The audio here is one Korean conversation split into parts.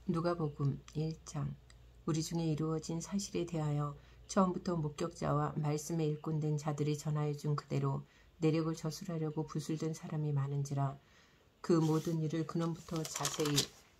누가복음 1장. 우리 중에 이루어진 사실에 대하여 처음부터 목격자와 말씀에 일꾼된 자들이 전하여 준 그대로 내력을 저술하려고 붓을 든 사람이 많은지라. 그 모든 일을 근원부터 자세히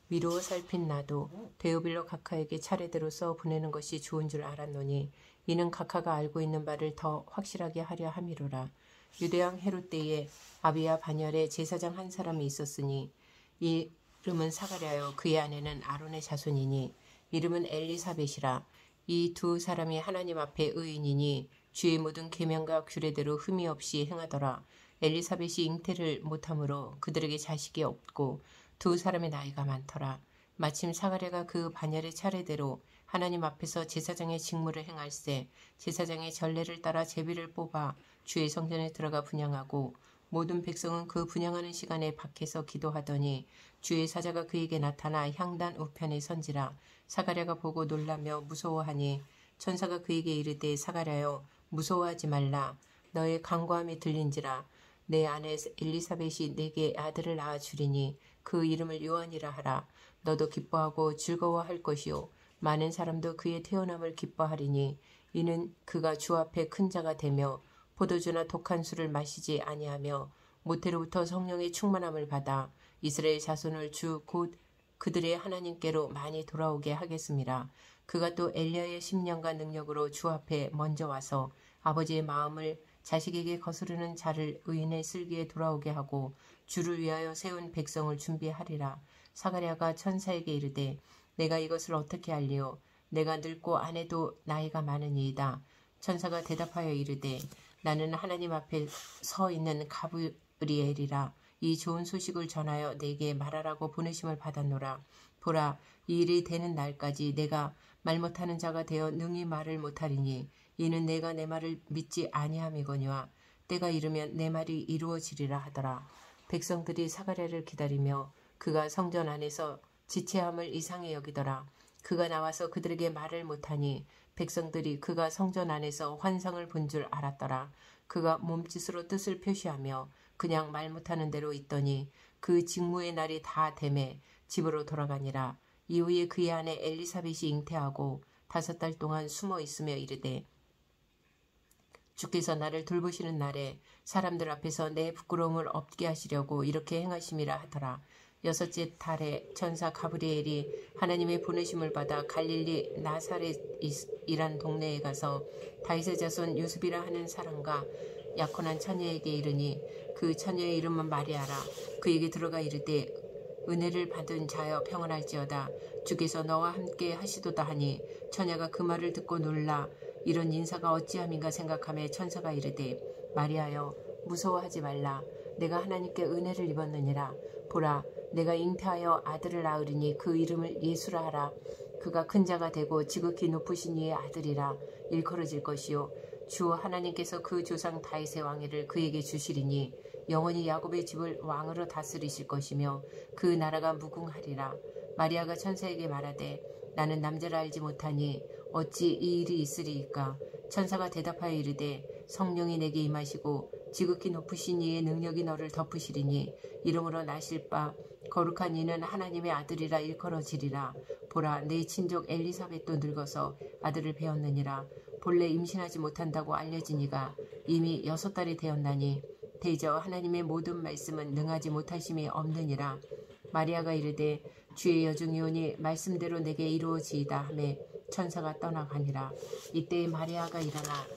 미루어 살핀 나도 데오빌로 각하에게 차례대로 써 보내는 것이 좋은 줄 알았노니 이는 각하가 알고 있는 바를 더 확실하게 하려 함이로라. 유대왕 헤롯 때에 아비야 반열에 제사장 한 사람이 있었으니 이름은 사가랴요 그의 아내는 아론의 자손이니 이름은 엘리사벳이라. 이 두 사람이 하나님 앞에 의인이니 주의 모든 계명과 규례대로 흠이 없이 행하더라. 엘리사벳이 잉태를 못하므로 그들에게 자식이 없고 두 사람의 나이가 많더라. 마침 사가랴가 그 반열의 차례대로 하나님 앞에서 제사장의 직무를 행할세 제사장의 전례를 따라 제비를 뽑아 주의 성전에 들어가 분향하고 모든 백성은 그 분향하는 시간에 밖에서 기도하더니 주의 사자가 그에게 나타나 향단 우편에 선지라. 사가랴가 보고 놀라며 무서워하니 천사가 그에게 이르되 사가랴여 무서워하지 말라. 너의 간구함이 들린지라. 내 아내 엘리사벳이 내게 아들을 낳아 주리니 그 이름을 요한이라 하라. 너도 기뻐하고 즐거워할 것이요 많은 사람도 그의 태어남을 기뻐하리니 이는 그가 주 앞에 큰 자가 되며 포도주나 독한 술을 마시지 아니하며 모태로부터 성령의 충만함을 받아 이스라엘 자손을 주 곧 그들의 하나님께로 많이 돌아오게 하겠습니다. 그가 또 엘리야의 심령과 능력으로 주 앞에 먼저 와서 아버지의 마음을 자식에게 거스르는 자를 의인의 쓸기에 돌아오게 하고 주를 위하여 세운 백성을 준비하리라. 사가랴가 천사에게 이르되 내가 이것을 어떻게 알리오? 내가 늙고 아내도 나이가 많으니이다. 천사가 대답하여 이르되 나는 하나님 앞에 서 있는 가브리엘이라. 이 좋은 소식을 전하여 내게 말하라고 보내심을 받았노라. 보라, 이 일이 되는 날까지 내가 말 못하는 자가 되어 능히 말을 못하리니 이는 내가 내 말을 믿지 아니함이거니와 때가 이르면 내 말이 이루어지리라 하더라. 백성들이 사가랴를 기다리며 그가 성전 안에서 지체함을 이상히 여기더라. 그가 나와서 그들에게 말을 못하니 백성들이 그가 성전 안에서 환상을 본 줄 알았더라. 그가 몸짓으로 뜻을 표시하며 그냥 말 못하는 대로 있더니 그 직무의 날이 다 되매 집으로 돌아가니라. 이후에 그의 아내 엘리사벳이 잉태하고 5달 동안 숨어 있으며 이르되 주께서 나를 돌보시는 날에 사람들 앞에서 내 부끄러움을 없게 하시려고 이렇게 행하심이라 하더라. 6째 달에 천사 가브리엘이 하나님의 보내심을 받아 갈릴리 나사렛이란 동네에 가서 다윗의 자손 요셉이라 하는 사람과 약혼한 처녀에게 이르니 그 처녀의 이름은 마리아라. 그에게 들어가 이르되 은혜를 받은 자여 평안할지어다. 주께서 너와 함께 하시도다 하니 처녀가 그 말을 듣고 놀라 이런 인사가 어찌함인가 생각하며 천사가 이르되 마리아여 무서워하지 말라. 내가 하나님께 은혜를 입었느니라. 보라, 내가 잉태하여 아들을 낳으리니 그 이름을 예수라 하라. 그가 큰 자가 되고 지극히 높으신 이의 아들이라. 일컬어질 것이요 주 하나님께서 그 조상 다윗의 왕위를 그에게 주시리니 영원히 야곱의 집을 왕으로 다스리실 것이며 그 나라가 무궁하리라. 마리아가 천사에게 말하되 나는 남자를 알지 못하니 어찌 이 일이 있으리이까. 천사가 대답하여 이르되 성령이 내게 임하시고 지극히 높으신 이의 능력이 너를 덮으시리니 이름으로 나실 바 거룩한 이는 하나님의 아들이라 일컬어지리라. 보라, 내 친족 엘리사벳도 늙어서 아들을 배었느니라. 본래 임신하지 못한다고 알려지니가 이미 6달이 되었나니 대저 하나님의 모든 말씀은 능하지 못하심이 없느니라. 마리아가 이르되 주의 여중이오니 말씀대로 내게 이루어지이다 하매 천사가 떠나가니라. 이때 마리아가 일어나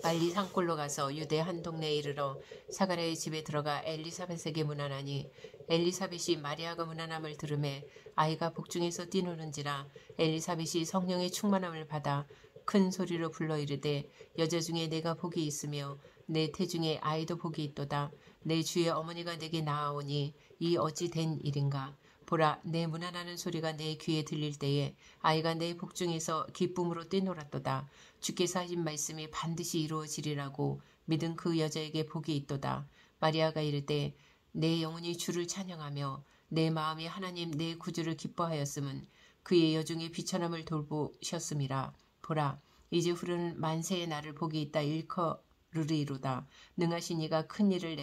빨리 산골로 가서 유대 한 동네에 이르러 사가랴의 집에 들어가 엘리사벳에게 문안하니 엘리사벳이 마리아가 문안함을 들으매 아이가 복중에서 뛰노는지라. 엘리사벳이 성령의 충만함을 받아 큰 소리로 불러 이르되 여자 중에 내가 복이 있으며 내 태중에 아이도 복이 있도다. 내 주의 어머니가 내게 나아오니 이 어찌 된 일인가. 보라, 내 문안하는 소리가 내 귀에 들릴 때에 아이가 내 복중에서 기쁨으로 뛰놀았도다. 주께서 하신 말씀이 반드시 이루어지리라고 믿은 그 여자에게 복이 있도다. 마리아가 이르되 내 영혼이 주를 찬양하며 내 마음이 하나님 내 구주를 기뻐하였음은 그의 여중에 비천함을 돌보셨음이라. 보라, 이제 후르는 만세의 날을 복이 있다 일컬으리로다. 능하신 이가 큰 일을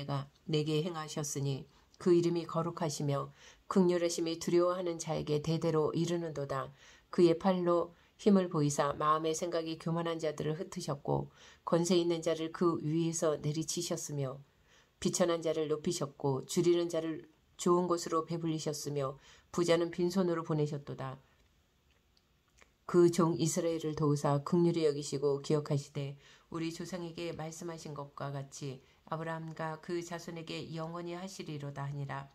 내게 행하셨으니 그 이름이 거룩하시며 극률하심이 두려워하는 자에게 대대로 이르는도다. 그의 팔로 힘을 보이사 마음의 생각이 교만한 자들을 흩으셨고 권세 있는 자를 그 위에서 내리치셨으며 비천한 자를 높이셨고 줄이는 자를 좋은 곳으로 배불리셨으며 부자는 빈손으로 보내셨도다. 그 종 이스라엘을 도우사 긍휼히 여기시고 기억하시되 우리 조상에게 말씀하신 것과 같이 아브라함과 그 자손에게 영원히 하시리로다 하니라.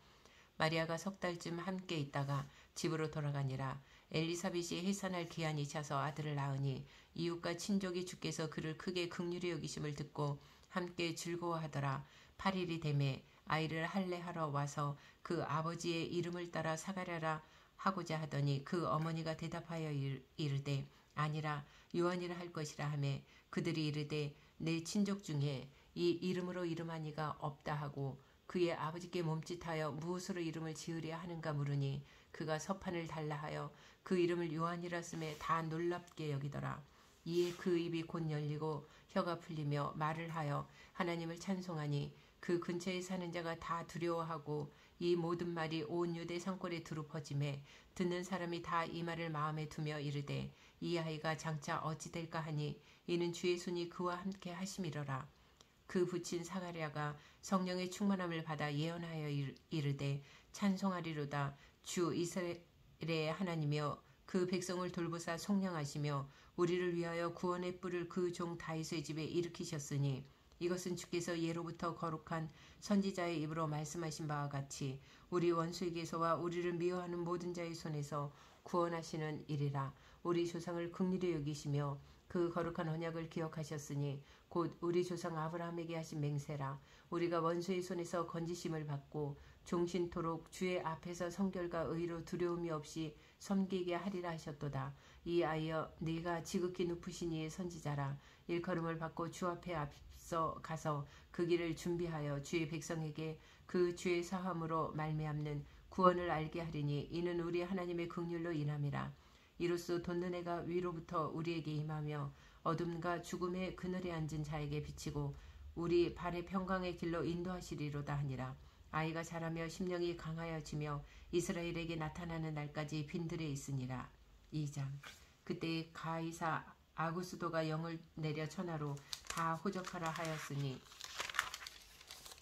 마리아가 석 달쯤 함께 있다가 집으로 돌아가니라. 엘리사벳이 해산할 기한이 차서 아들을 낳으니 이웃과 친족이 주께서 그를 크게 긍휼히 여기심을 듣고 함께 즐거워하더라. 8일이 되매 아이를 할례하러 와서 그 아버지의 이름을 따라 사가랴라 하고자 하더니 그 어머니가 대답하여 이르되 아니라 요한이라 할 것이라 하매 그들이 이르되 내 친족 중에 이 이름으로 이름한 이가 없다 하고 그의 아버지께 몸짓하여 무엇으로 이름을 지으려 하는가 물으니 그가 서판을 달라 하여 그 이름을 요한이라 쓰매 다 놀랍게 여기더라. 이에 그 입이 곧 열리고 혀가 풀리며 말을 하여 하나님을 찬송하니 그 근처에 사는 자가 다 두려워하고 이 모든 말이 온 유대 산골에 두루 퍼지매 듣는 사람이 다 이 말을 마음에 두며 이르되 이 아이가 장차 어찌 될까 하니 이는 주의 손이 그와 함께 하심이러라. 그 부친 사가랴가 성령의 충만함을 받아 예언하여 이르되 찬송하리로다. 주 이스라엘의 하나님이여 그 백성을 돌보사 속량하시며 우리를 위하여 구원의 뿔을 그 종 다윗의 집에 일으키셨으니 이것은 주께서 예로부터 거룩한 선지자의 입으로 말씀하신 바와 같이 우리 원수에게서와 우리를 미워하는 모든 자의 손에서 구원하시는 일이라. 우리 조상을 긍휼히 여기시며 그 거룩한 언약을 기억하셨으니 곧 우리 조상 아브라함에게 하신 맹세라. 우리가 원수의 손에서 건지심을 받고 종신토록 주의 앞에서 성결과 의로 두려움이 없이 섬기게 하리라 하셨도다. 이 아이여 네가 지극히 높으신 이의 선지자라. 일컬음을 받고 주 앞에 앞서 가서 그 길을 준비하여 주의 백성에게 그 주의 사함으로 말미암는 구원을 알게 하리니 이는 우리 하나님의 긍휼로 인함이라. 이로써 돋는 해가 위로부터 우리에게 임하며 어둠과 죽음의 그늘에 앉은 자에게 비치고 우리 발의 평강의 길로 인도하시리로다 하니라. 아이가 자라며 심령이 강하여지며 이스라엘에게 나타나는 날까지 빈들에 있으니라. 2장. 그때 가이사 아구스도가 영을 내려 천하로 다 호적하라 하였으니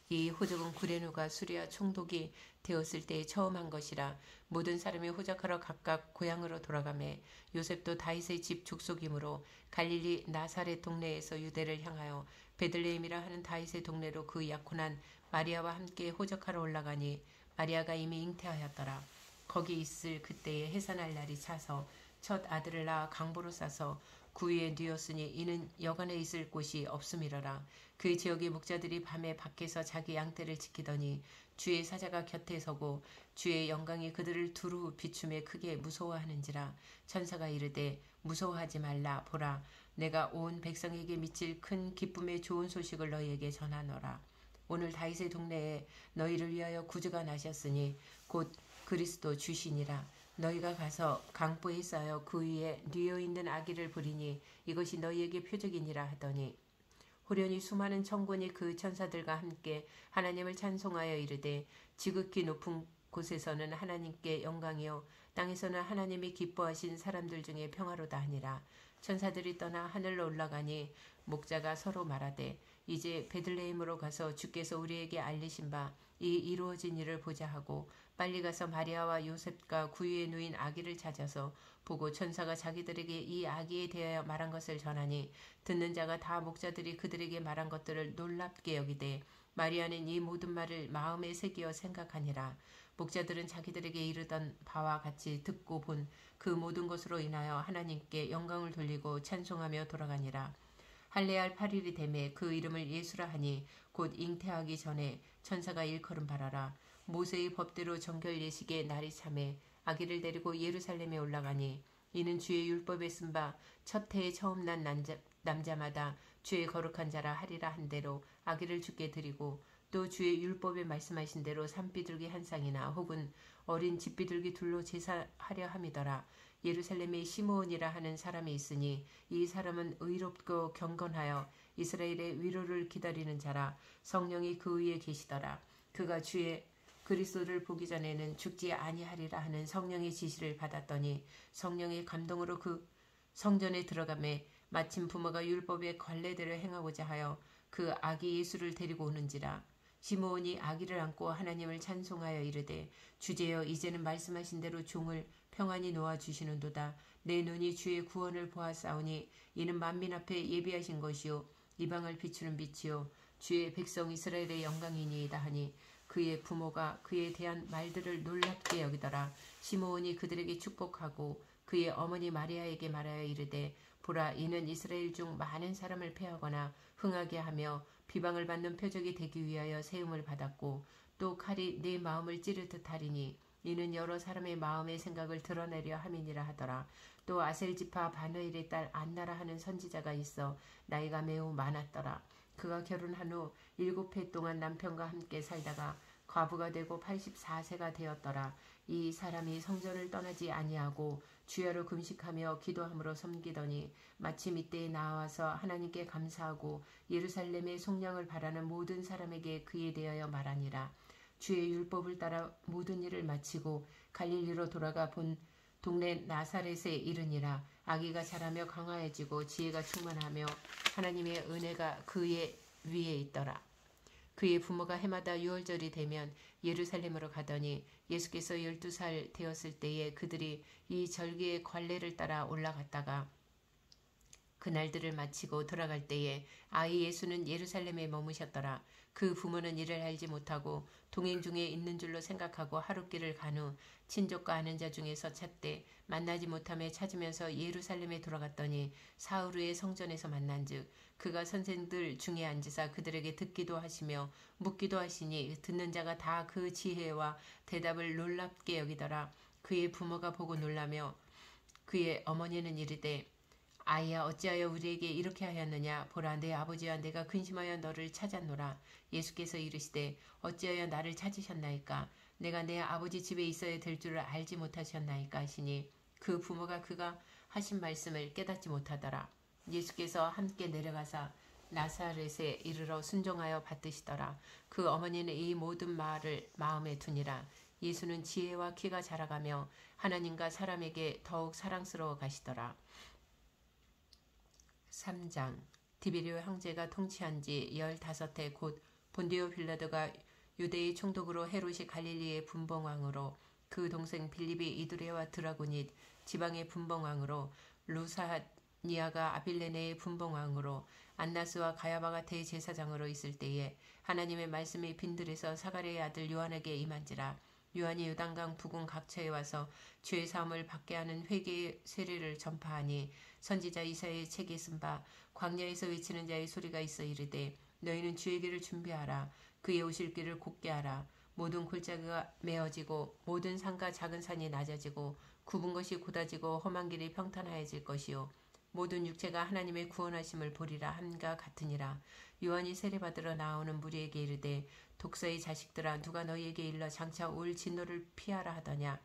이 호적은 구레누가 수리와 총독이 되었을 때에 처음 한 것이라. 모든 사람이 호적하러 각각 고향으로 돌아가매 요셉도 다윗의 집 족속이므로 갈릴리 나사렛 동네에서 유대를 향하여 베들레헴이라 하는 다윗의 동네로 그 약혼한 마리아와 함께 호적하러 올라가니 마리아가 이미 잉태하였더라. 거기 있을 그때에 해산할 날이 차서 첫 아들을 낳아 강보로 싸서 구유에 뉘었으니 이는 여관에 있을 곳이 없음이러라. 그 지역의 목자들이 밤에 밖에서 자기 양떼를 지키더니 주의 사자가 곁에 서고 주의 영광이 그들을 두루 비춤에 크게 무서워하는지라. 천사가 이르되 무서워하지 말라. 보라 내가 온 백성에게 미칠 큰 기쁨의 좋은 소식을 너희에게 전하노라. 오늘 다윗의 동네에 너희를 위하여 구주가 나셨으니 곧 그리스도 주시니라. 너희가 가서 강보에 쌓여 그 위에 뉘어있는 아기를 보리니 이것이 너희에게 표적이니라 하더니 호련히 수많은 천군이 그 천사들과 함께 하나님을 찬송하여 이르되 지극히 높은 곳에서는 하나님께 영광이요 땅에서는 하나님이 기뻐하신 사람들 중에 평화로다 하니라. 천사들이 떠나 하늘로 올라가니 목자가 서로 말하되 이제 베들레헴으로 가서 주께서 우리에게 알리신 바 이 이루어진 일을 보자 하고 빨리 가서 마리아와 요셉과 구유에 누인 아기를 찾아서 보고 천사가 자기들에게 이 아기에 대하여 말한 것을 전하니 듣는 자가 다 목자들이 그들에게 말한 것들을 놀랍게 여기되 마리아는 이 모든 말을 마음에 새기어 생각하니라. 목자들은 자기들에게 이르던 바와 같이 듣고 본 그 모든 것으로 인하여 하나님께 영광을 돌리고 찬송하며 돌아가니라. 할례할 8일이 되매 그 이름을 예수라 하니 곧 잉태하기 전에 천사가 일컬음 바라라. 모세의 법대로 정결 예식의 날이 참에 아기를 데리고 예루살렘에 올라가니 이는 주의 율법에 쓴 바 첫 해에 처음 난 남자마다 주의 거룩한 자라 하리라 한 대로 아기를 주께 드리고 또 주의 율법에 말씀하신 대로 산비둘기 한 쌍이나 혹은 어린 집비둘기 둘로 제사하려 함이더라. 예루살렘에 시므온이라 하는 사람이 있으니 이 사람은 의롭고 경건하여 이스라엘의 위로를 기다리는 자라. 성령이 그 위에 계시더라. 그가 주의 그리스도를 보기 전에는 죽지 아니하리라 하는 성령의 지시를 받았더니 성령의 감동으로 그 성전에 들어가매 마침 부모가 율법의 관례대로 행하고자 하여 그 아기 예수를 데리고 오는지라. 시므온이 아기를 안고 하나님을 찬송하여 이르되 주제여 이제는 말씀하신 대로 종을 평안히 놓아주시는도다. 내 눈이 주의 구원을 보았사오니 이는 만민 앞에 예비하신 것이요 이방을 비추는 빛이요 주의 백성 이스라엘의 영광이니이다 하니 그의 부모가 그에 대한 말들을 놀랍게 여기더라. 시므온이 그들에게 축복하고 그의 어머니 마리아에게 말하여 이르되 보라 이는 이스라엘 중 많은 사람을 패하거나 흥하게 하며 비방을 받는 표적이 되기 위하여 세움을 받았고 또 칼이 내 마음을 찌를 듯하리니 이는 여러 사람의 마음의 생각을 드러내려 함이니라 하더라. 또 아셀지파 바누엘의 딸 안나라 하는 선지자가 있어 나이가 매우 많았더라. 그가 결혼한 후 7해 동안 남편과 함께 살다가 과부가 되고 84세가 되었더라. 이 사람이 성전을 떠나지 아니하고 주야로 금식하며 기도함으로 섬기더니 마침 이때에 나와서 하나님께 감사하고 예루살렘의 속량을 바라는 모든 사람에게 그에 대하여 말하니라. 주의 율법을 따라 모든 일을 마치고 갈릴리로 돌아가 본 동네 나사렛에 이르니라. 아기가 자라며 강화해지고 지혜가 충만하며 하나님의 은혜가 그의 위에 있더라. 그의 부모가 해마다 유월절이 되면 예루살렘으로 가더니 예수께서 12살 되었을 때에 그들이 이 절기의 관례를 따라 올라갔다가 그날들을 마치고 돌아갈 때에 아이 예수는 예루살렘에 머무셨더라. 그 부모는 이를 알지 못하고 동행 중에 있는 줄로 생각하고 하룻길을 간 후 친족과 아는 자 중에서 찾되 만나지 못하며 찾으면서 예루살렘에 돌아갔더니 사흘 후에 성전에서 만난즉 그가 선생들 중에 앉으사 그들에게 듣기도 하시며 묻기도 하시니 듣는 자가 다 그 지혜와 대답을 놀랍게 여기더라. 그의 부모가 보고 놀라며 그의 어머니는 이르되 아이야 어찌하여 우리에게 이렇게 하였느냐. 보라 내 아버지와 내가 근심하여 너를 찾았노라. 예수께서 이르시되 어찌하여 나를 찾으셨나이까. 내가 내 아버지 집에 있어야 될 줄을 알지 못하셨나이까 하시니 그 부모가 그가 하신 말씀을 깨닫지 못하더라. 예수께서 함께 내려가사 나사렛에 이르러 순종하여 받드시더라. 그 어머니는 이 모든 말을 마음에 두니라. 예수는 지혜와 키가 자라가며 하나님과 사람에게 더욱 사랑스러워 가시더라. 3장 디베리오 형제가 통치한 지 15해 곧 본디오 빌라도가 유대의 총독으로 헤롯이 갈릴리의 분봉왕으로 그 동생 빌립이 이두레와 드라고닛 지방의 분봉왕으로 루사니아가 아빌레네의 분봉왕으로 안나스와 가야바가 대제사장으로 있을 때에 하나님의 말씀이 빈들에서 사가랴의 아들 요한에게 임한지라. 요한이 요단강 부근 각처에 와서 죄 사함을 받게 하는 회개의 세례를 전파하니 선지자 이사야의 책에 쓴 바 광야에서 외치는 자의 소리가 있어 이르되 너희는 주의 길을 준비하라. 그의 오실 길을 곧게 하라. 모든 골짜기가 메어지고 모든 산과 작은 산이 낮아지고 굽은 것이 곧아지고 험한 길이 평탄하여질 것이요 모든 육체가 하나님의 구원하심을 보리라 함과 같으니라. 요한이 세례받으러 나오는 무리에게 이르되 독사의 자식들아 누가 너희에게 일러 장차 올 진노를 피하라 하더냐.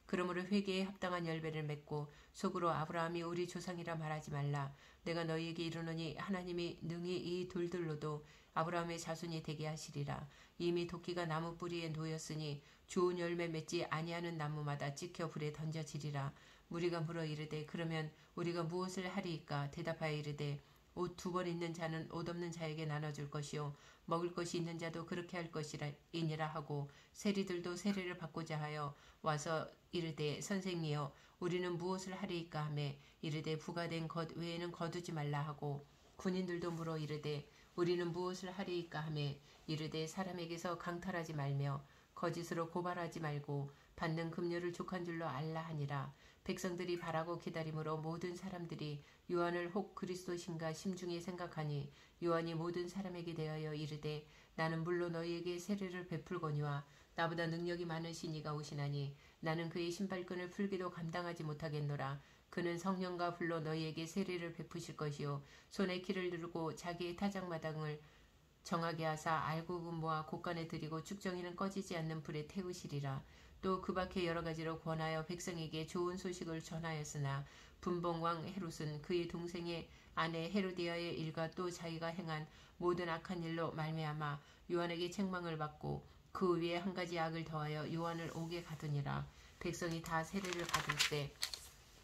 그러므로 회개에 합당한 열매를 맺고 속으로 아브라함이 우리 조상이라 말하지 말라. 내가 너희에게 이르노니 하나님이 능히 이 돌들로도 아브라함의 자손이 되게 하시리라. 이미 도끼가 나무 뿌리에 놓였으니 좋은 열매 맺지 아니하는 나무마다 찍혀 불에 던져지리라. 무리가 물어 이르되 그러면 우리가 무엇을 하리이까. 대답하여 이르되 옷 2벌 있는 자는 옷 없는 자에게 나눠줄 것이요 먹을 것이 있는 자도 그렇게 할 것이니라 하고 세리들도 세례를 받고자 하여 와서 이르되 선생이여 우리는 무엇을 하리이까 하매 이르되 부가된 것 외에는 거두지 말라 하고 군인들도 물어 이르되 우리는 무엇을 하리이까 하매 이르되 사람에게서 강탈하지 말며 거짓으로 고발하지 말고 받는 금료를 족한 줄로 알라 하니라. 백성들이 바라고 기다림으로 모든 사람들이 요한을 혹 그리스도신가 심중에 생각하니 요한이 모든 사람에게 대하여 이르되 나는 물론 너희에게 세례를 베풀거니와 나보다 능력이 많으신 이가 오시나니 나는 그의 신발끈을 풀기도 감당하지 못하겠노라. 그는 성령과 불로 너희에게 세례를 베푸실 것이요 손에 키를 두르고 자기의 타작마당을 정하게 하사 알곡은 모아 곳간에 들이고 축정이는 꺼지지 않는 불에 태우시리라. 또 그 밖에 여러 가지로 권하여 백성에게 좋은 소식을 전하였으나 분봉왕 헤롯은 그의 동생의 아내 헤로디아의 일과 또 자기가 행한 모든 악한 일로 말미암아 요한에게 책망을 받고 그 위에 한 가지 악을 더하여 요한을 옥에 가두니라. 백성이 다 세례를 받을 때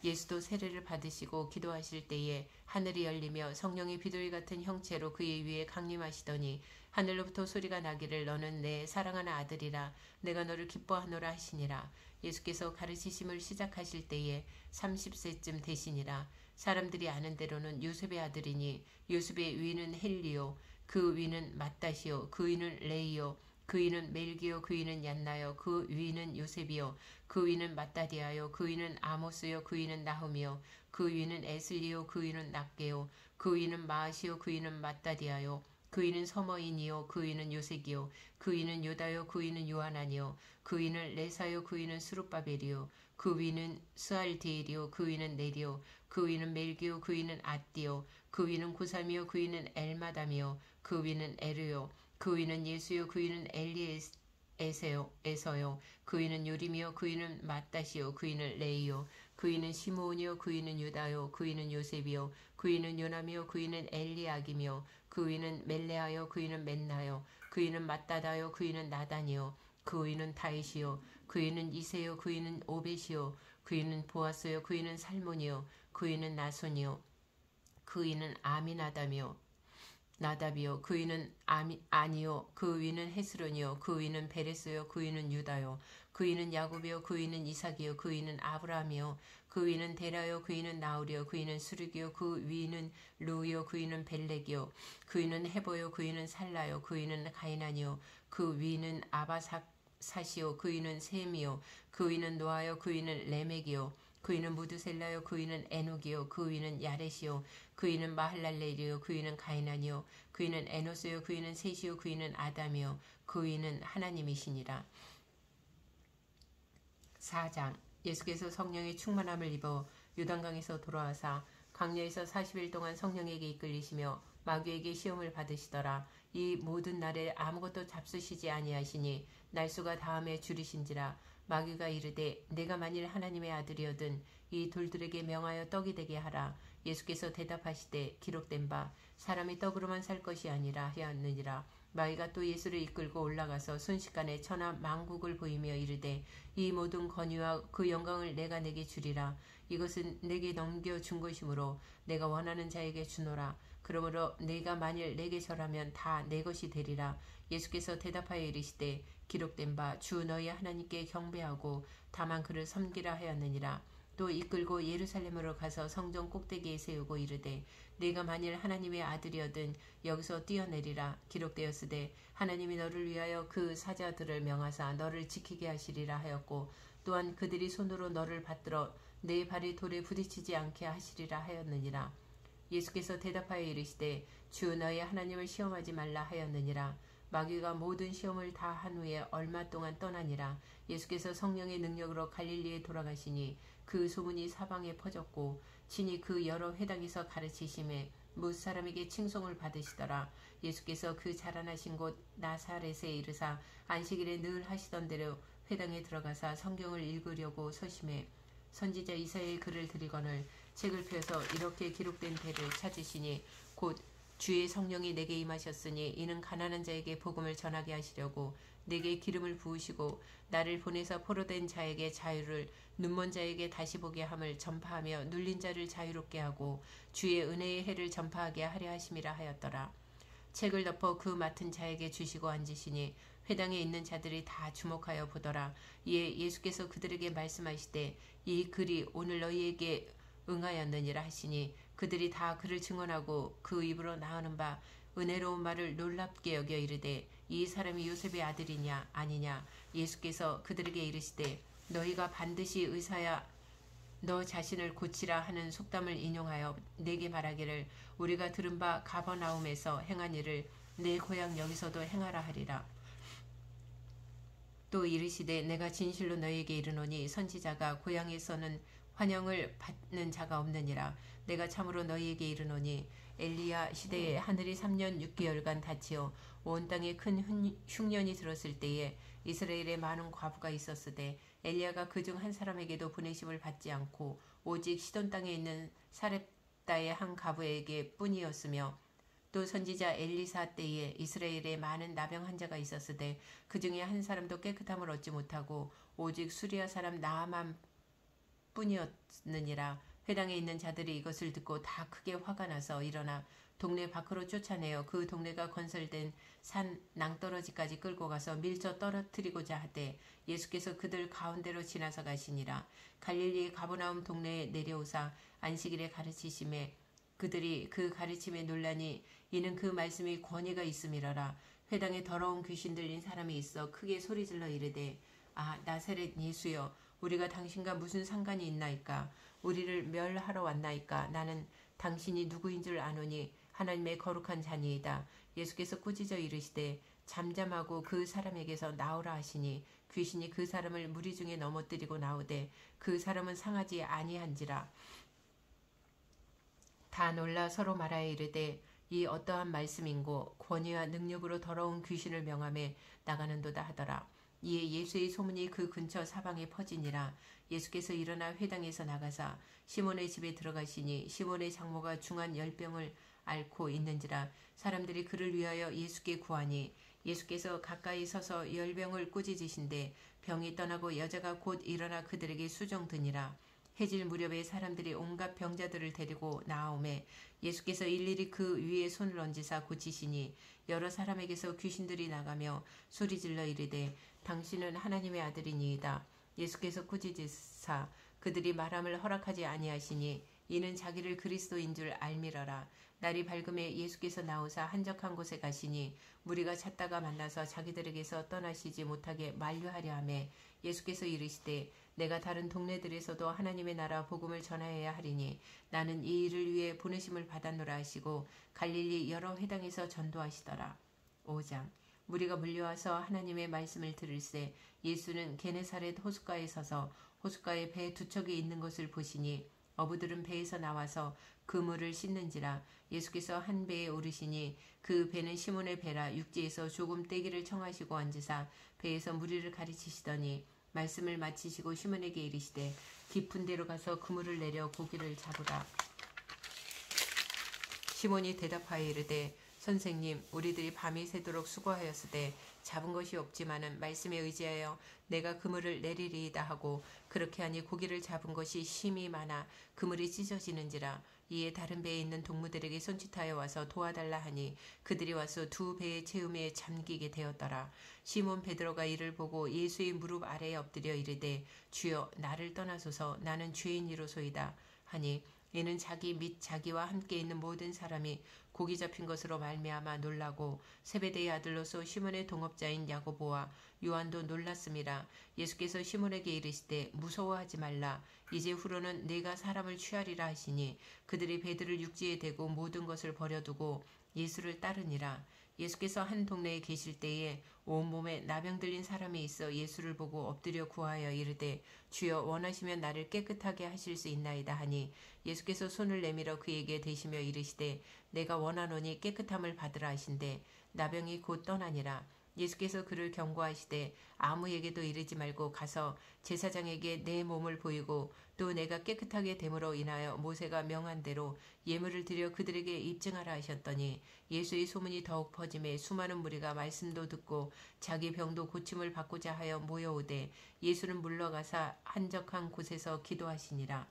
예수도 세례를 받으시고 기도하실 때에 하늘이 열리며 성령이 비둘기 같은 형체로 그의 위에 강림하시더니 하늘로부터 소리가 나기를 너는 내 사랑하는 아들이라 내가 너를 기뻐하노라 하시니라. 예수께서 가르치심을 시작하실 때에 30세쯤 되시니라. 사람들이 아는 대로는 요셉의 아들이니 요셉의 위는 헬리요 그 위는 맏다시요 그 위는 레이요 그 위는 멜기요 그 위는 얀나요 그 위는 요셉이요 그 위는 맏다디아요 그 위는 아모스요 그 위는 나훔이요 그 위는 에슬리요 그 위는 낫게요 그 위는 마아시요 그 위는 맏다디아요 그 위는 서머인이요 그 위는 요색이요 그 위는 요다요 그 위는 요하나니요 그 위는 레사요 그 위는 스룹바벨이요 그 위는 스알디엘이요 그 위는 네리요 그 위는 멜기요 그 위는 아띠요 그 위는 고삼이요 그 위는 엘마담이요 그 위는 에르요 그 위는 예수요 그 위는 엘리에서요 그 위는 요림이요 그 위는 맏다시요 그 위는 레이요 그 위는 시므온이요 그 위는 유다요 그 위는 요셉이요 그 위는 요남이요 그 위는 엘리야김이요 그 위는 멜레아요 그 위는 맨나요 그 위는 맏다다요 그 위는 나단이요 그 위는 다윗이요 그 위는 이세요 그 위는 오벳이요 그 위는 보아스요 그 위는 살몬이요 그 위는 나손이요 그 위는 아미나담이요 나답이요 그 위는 아니요 그 위는 헤스론이요 그 위는 베레스요 그 위는 유다요 그 위는 야곱이요 그 위는 이삭이요 그 위는 아브라함이요 그 위는 데라요 그 위는 나홀이요 그 위는 수르기요 그 위는 루요 그 위는 벨렉이요 그 위는 헤보요 그 위는 살라요 그 위는 가이난이요 그 위는 아바사시요 그 위는 셈이요 그 위는 노아요 그 위는 레멕이요 그 위는 무드셀라요 그 위는 에녹이요 그 위는 야렛이요 그 위는 마할랄렐이요 그 위는 가이난이요 그 위는 에노스요 그 위는 셋이요 그 위는 아담이요 그 위는 하나님이시니라. 4장 예수께서 성령의 충만함을 입어 요단강에서 돌아와사 강야에서 40일 동안 성령에게 이끌리시며 마귀에게 시험을 받으시더라. 이 모든 날에 아무것도 잡수시지 아니하시니 날수가 다음에 줄이신지라. 마귀가 이르되 내가 만일 하나님의 아들이어든 이 돌들에게 명하여 떡이 되게 하라. 예수께서 대답하시되 기록된 바 사람이 떡으로만 살 것이 아니라 하였느니라. 마귀가 또 예수를 이끌고 올라가서 순식간에 천하 만국을 보이며 이르되 이 모든 권위와 그 영광을 내가 내게 주리라. 이것은 내게 넘겨준 것이므로 내가 원하는 자에게 주노라. 그러므로 내가 만일 내게 절하면 다 내 것이 되리라. 예수께서 대답하여 이르시되 기록된 바 주 너희 하나님께 경배하고 다만 그를 섬기라 하였느니라. 또 이끌고 예루살렘으로 가서 성전 꼭대기에 세우고 이르되 네가 만일 하나님의 아들이어든 여기서 뛰어내리라. 기록되었으되 하나님이 너를 위하여 그 사자들을 명하사 너를 지키게 하시리라 하였고 또한 그들이 손으로 너를 받들어 내 발이 돌에 부딪히지 않게 하시리라 하였느니라. 예수께서 대답하여 이르시되 주 너희 하나님을 시험하지 말라 하였느니라. 마귀가 모든 시험을 다 한 후에 얼마 동안 떠나니라. 예수께서 성령의 능력으로 갈릴리에 돌아가시니 그 소문이 사방에 퍼졌고 친히 그 여러 회당에서 가르치심에 뭇 사람에게 칭송을 받으시더라. 예수께서 그 자라나신 곳 나사렛에 이르사 안식일에 늘 하시던 대로 회당에 들어가사 성경을 읽으려고 서심해 선지자 이사야의 글을 들이거늘 책을 펴서 이렇게 기록된 대를 찾으시니 곧 주의 성령이 내게 임하셨으니 이는 가난한 자에게 복음을 전하게 하시려고 내게 기름을 부으시고 나를 보내서 포로된 자에게 자유를 눈먼 자에게 다시 보게 함을 전파하며 눌린 자를 자유롭게 하고 주의 은혜의 해를 전파하게 하려 하심이라 하였더라. 책을 덮어 그 맡은 자에게 주시고 앉으시니 회당에 있는 자들이 다 주목하여 보더라. 이에 예수께서 그들에게 말씀하시되 이 글이 오늘 너희에게 응하였느니라 하시니 그들이 다 그를 증언하고 그 입으로 나오는 바 은혜로운 말을 놀랍게 여겨 이르되 이 사람이 요셉의 아들이냐 아니냐. 예수께서 그들에게 이르시되 너희가 반드시 의사야 너 자신을 고치라 하는 속담을 인용하여 내게 말하기를 우리가 들은 바 가버나움에서 행한 일을 내 고향 여기서도 행하라 하리라. 또 이르시되 내가 진실로 너희에게 이르노니 선지자가 고향에서는 환영을 받는 자가 없느니라. 내가 참으로 너희에게 이르노니 엘리야 시대에 하늘이 3년 6개월간 닫히어 온 땅에 큰 흉년이 들었을 때에 이스라엘에 많은 과부가 있었으되 엘리야가 그중 한 사람에게도 보내심을 받지 않고 오직 시돈 땅에 있는 사렙다의 한 과부에게 뿐이었으며 또 선지자 엘리사 때에 이스라엘에 많은 나병 환자가 있었으되 그 중에 한 사람도 깨끗함을 얻지 못하고 오직 수리아 사람 나아만 뿐이었느니라. 회당에 있는 자들이 이것을 듣고 다 크게 화가 나서 일어나 동네 밖으로 쫓아내어 그 동네가 건설된 산 낭떠러지까지 끌고 가서 밀쳐 떨어뜨리고자 하되 예수께서 그들 가운데로 지나서 가시니라. 갈릴리 가버나움 동네에 내려오사 안식일에 가르치심에 그들이 그 가르침에 놀라니 이는 그 말씀이 권위가 있음이라라. 회당에 더러운 귀신 들린 사람이 있어 크게 소리질러 이르되 아 나사렛 예수여 우리가 당신과 무슨 상관이 있나이까. 우리를 멸하러 왔나이까. 나는 당신이 누구인 줄 아노니 하나님의 거룩한 자니이다. 예수께서 꾸짖어 이르시되 잠잠하고 그 사람에게서 나오라 하시니 귀신이 그 사람을 무리 중에 넘어뜨리고 나오되 그 사람은 상하지 아니한지라. 다 놀라 서로 말하여 이르되 이 어떠한 말씀인고 권위와 능력으로 더러운 귀신을 명함에 나가는도다 하더라. 이에 예수의 소문이 그 근처 사방에 퍼지니라. 예수께서 일어나 회당에서 나가사 시몬의 집에 들어가시니 시몬의 장모가 중한 열병을 앓고 있는지라. 사람들이 그를 위하여 예수께 구하니 예수께서 가까이 서서 열병을 꾸짖으신데 병이 떠나고 여자가 곧 일어나 그들에게 수종드니라. 해질 무렵에 사람들이 온갖 병자들을 데리고 나아오매 예수께서 일일이 그 위에 손을 얹으사 고치시니 여러 사람에게서 귀신들이 나가며 소리질러 이르되 당신은 하나님의 아들이니이다. 예수께서 꾸짖으사 그들이 말함을 허락하지 아니하시니 이는 자기를 그리스도인 줄 알미러라. 날이 밝음에 예수께서 나오사 한적한 곳에 가시니 무리가 찾다가 만나서 자기들에게서 떠나시지 못하게 만류하려 하매 예수께서 이르시되 내가 다른 동네들에서도 하나님의 나라 복음을 전하여야 하리니 나는 이 일을 위해 보내심을 받았노라 하시고 갈릴리 여러 회당에서 전도하시더라. 5장 무리가 물려와서 하나님의 말씀을 들을새 예수는 게네사렛 호숫가에 서서 호숫가에 배 두 척이 있는 것을 보시니 어부들은 배에서 나와서 그물을 씻는지라. 예수께서 한 배에 오르시니 그 배는 시몬의 배라. 육지에서 조금 떼기를 청하시고 앉으사 배에서 무리를 가르치시더니 말씀을 마치시고 시몬에게 이르시되 깊은 데로 가서 그물을 내려 고기를 잡으라. 시몬이 대답하여 이르되 선생님 우리들이 밤이 새도록 수고하였으되 잡은 것이 없지만은 말씀에 의지하여 내가 그물을 내리리이다 하고 그렇게 하니 고기를 잡은 것이 심이 많아 그물이 찢어지는지라. 이에 다른 배에 있는 동무들에게 손짓하여 와서 도와달라 하니 그들이 와서 두 배의 채움에 잠기게 되었더라. 시몬 베드로가 이를 보고 예수의 무릎 아래에 엎드려 이르되 주여 나를 떠나소서 나는 죄인이로소이다 하니 이는 자기 및 자기와 함께 있는 모든 사람이 고기 잡힌 것으로 말미암아 놀라고 세베대의 아들로서 시몬의 동업자인 야고보와 요한도 놀랐음이라. 예수께서 시몬에게 이르시되 무서워하지 말라. 이제 후로는 내가 사람을 취하리라 하시니 그들이 배들을 육지에 대고 모든 것을 버려두고 예수를 따르니라. 예수께서 한 동네에 계실 때에 온몸에 나병 들린 사람이 있어 예수를 보고 엎드려 구하여 이르되 주여 원하시면 나를 깨끗하게 하실 수 있나이다 하니 예수께서 손을 내밀어 그에게 대시며 이르시되 내가 원하노니 깨끗함을 받으라 하신대 나병이 곧 떠나니라. 예수께서 그를 경고하시되 아무에게도 이르지 말고 가서 제사장에게 내 몸을 보이고 또 내가 깨끗하게 됨으로 인하여 모세가 명한 대로 예물을 드려 그들에게 입증하라 하셨더니 예수의 소문이 더욱 퍼짐에 수많은 무리가 말씀도 듣고 자기 병도 고침을 받고자 하여 모여오되 예수는 물러가사 한적한 곳에서 기도하시니라.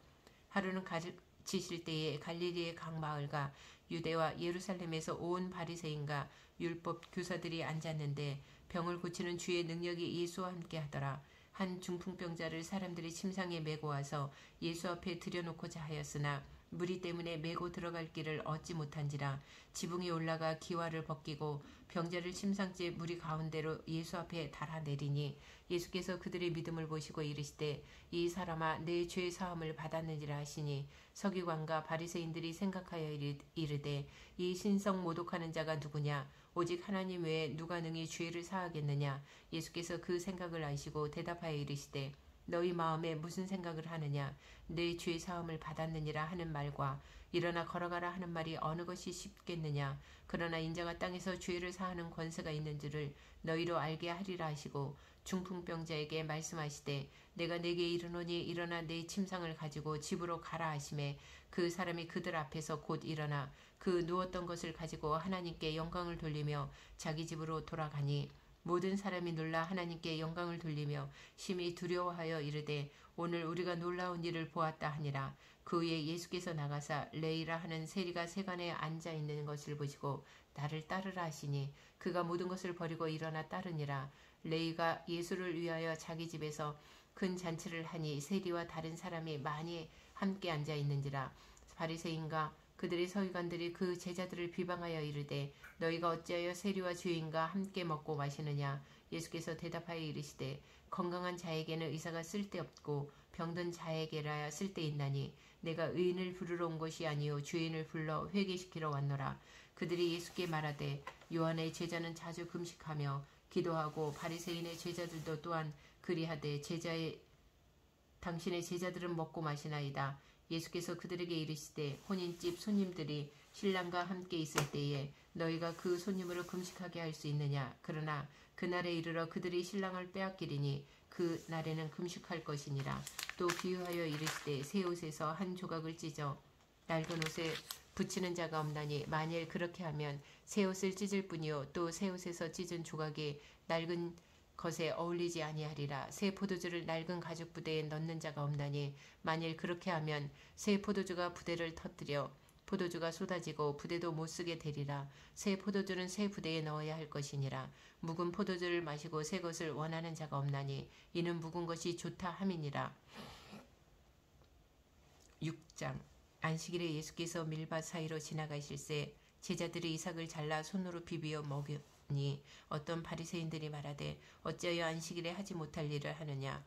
하루는 가르치실 때에 갈릴리의 각 마을과 유대와 예루살렘에서 온 바리새인과 율법 교사들이 앉았는데 병을 고치는 주의 능력이 예수와 함께 하더라. 한 중풍병자를 사람들이 침상에 메고 와서 예수 앞에 들여놓고자 하였으나 무리 때문에 메고 들어갈 길을 얻지 못한지라. 지붕에 올라가 기와를 벗기고 병자를 침상째 무리 가운데로 예수 앞에 달아내리니 예수께서 그들의 믿음을 보시고 이르시되 이 사람아 내 죄 사함을 받았느니라 하시니 서기관과 바리새인들이 생각하여 이르되 이 신성 모독하는 자가 누구냐 오직 하나님 외에 누가 능히 죄를 사하겠느냐. 예수께서 그 생각을 아시고 대답하여 이르시되 너희 마음에 무슨 생각을 하느냐 내 죄 사함을 받았느니라 하는 말과 일어나 걸어가라 하는 말이 어느 것이 쉽겠느냐. 그러나 인자가 땅에서 죄를 사하는 권세가 있는 줄을 너희로 알게 하리라 하시고 중풍병자에게 말씀하시되 내가 네게 이르노니 일어나 내 침상을 가지고 집으로 가라 하시매 그 사람이 그들 앞에서 곧 일어나 그 누웠던 것을 가지고 하나님께 영광을 돌리며 자기 집으로 돌아가니 모든 사람이 놀라 하나님께 영광을 돌리며 심히 두려워하여 이르되 오늘 우리가 놀라운 일을 보았다 하니라. 그 후에 예수께서 나가사 레이라 하는 세리가 세간에 앉아 있는 것을 보시고 나를 따르라 하시니 그가 모든 것을 버리고 일어나 따르니라. 레이가 예수를 위하여 자기 집에서 큰 잔치를 하니 세리와 다른 사람이 많이 함께 앉아 있는지라. 바리새인과 그들의 서기관들이 그 제자들을 비방하여 이르되 너희가 어찌하여 세리와 죄인과 함께 먹고 마시느냐. 예수께서 대답하여 이르시되 건강한 자에게는 의사가 쓸데없고 병든 자에게라야 쓸데있나니 내가 의인을 부르러 온 것이 아니요 죄인을 불러 회개시키러 왔노라. 그들이 예수께 말하되 요한의 제자는 자주 금식하며 기도하고 바리새인의 제자들도 또한 그리하되 당신의 제자들은 먹고 마시나이다. 예수께서 그들에게 이르시되 혼인집 손님들이 신랑과 함께 있을 때에 너희가 그 손님으로 금식하게 할 수 있느냐. 그러나 그날에 이르러 그들이 신랑을 빼앗기리니 그 날에는 금식할 것이니라. 또 비유하여 이르시되 새 옷에서 한 조각을 찢어 낡은 옷에 붙이는 자가 없나니 만일 그렇게 하면 새 옷을 찢을 뿐이요 또 새 옷에서 찢은 조각이 낡은 것에 어울리지 아니하리라. 새 포도주를 낡은 가죽 부대에 넣는 자가 없나니 만일 그렇게 하면 새 포도주가 부대를 터뜨려 포도주가 쏟아지고 부대도 못쓰게 되리라. 새 포도주는 새 부대에 넣어야 할 것이니라. 묵은 포도주를 마시고 새 것을 원하는 자가 없나니 이는 묵은 것이 좋다 함이니라. 6장. 안식일에 예수께서 밀밭 사이로 지나가실새 제자들이 이삭을 잘라 손으로 비비어 먹으니 어떤 바리새인들이 말하되 어찌하여 안식일에 하지 못할 일을 하느냐.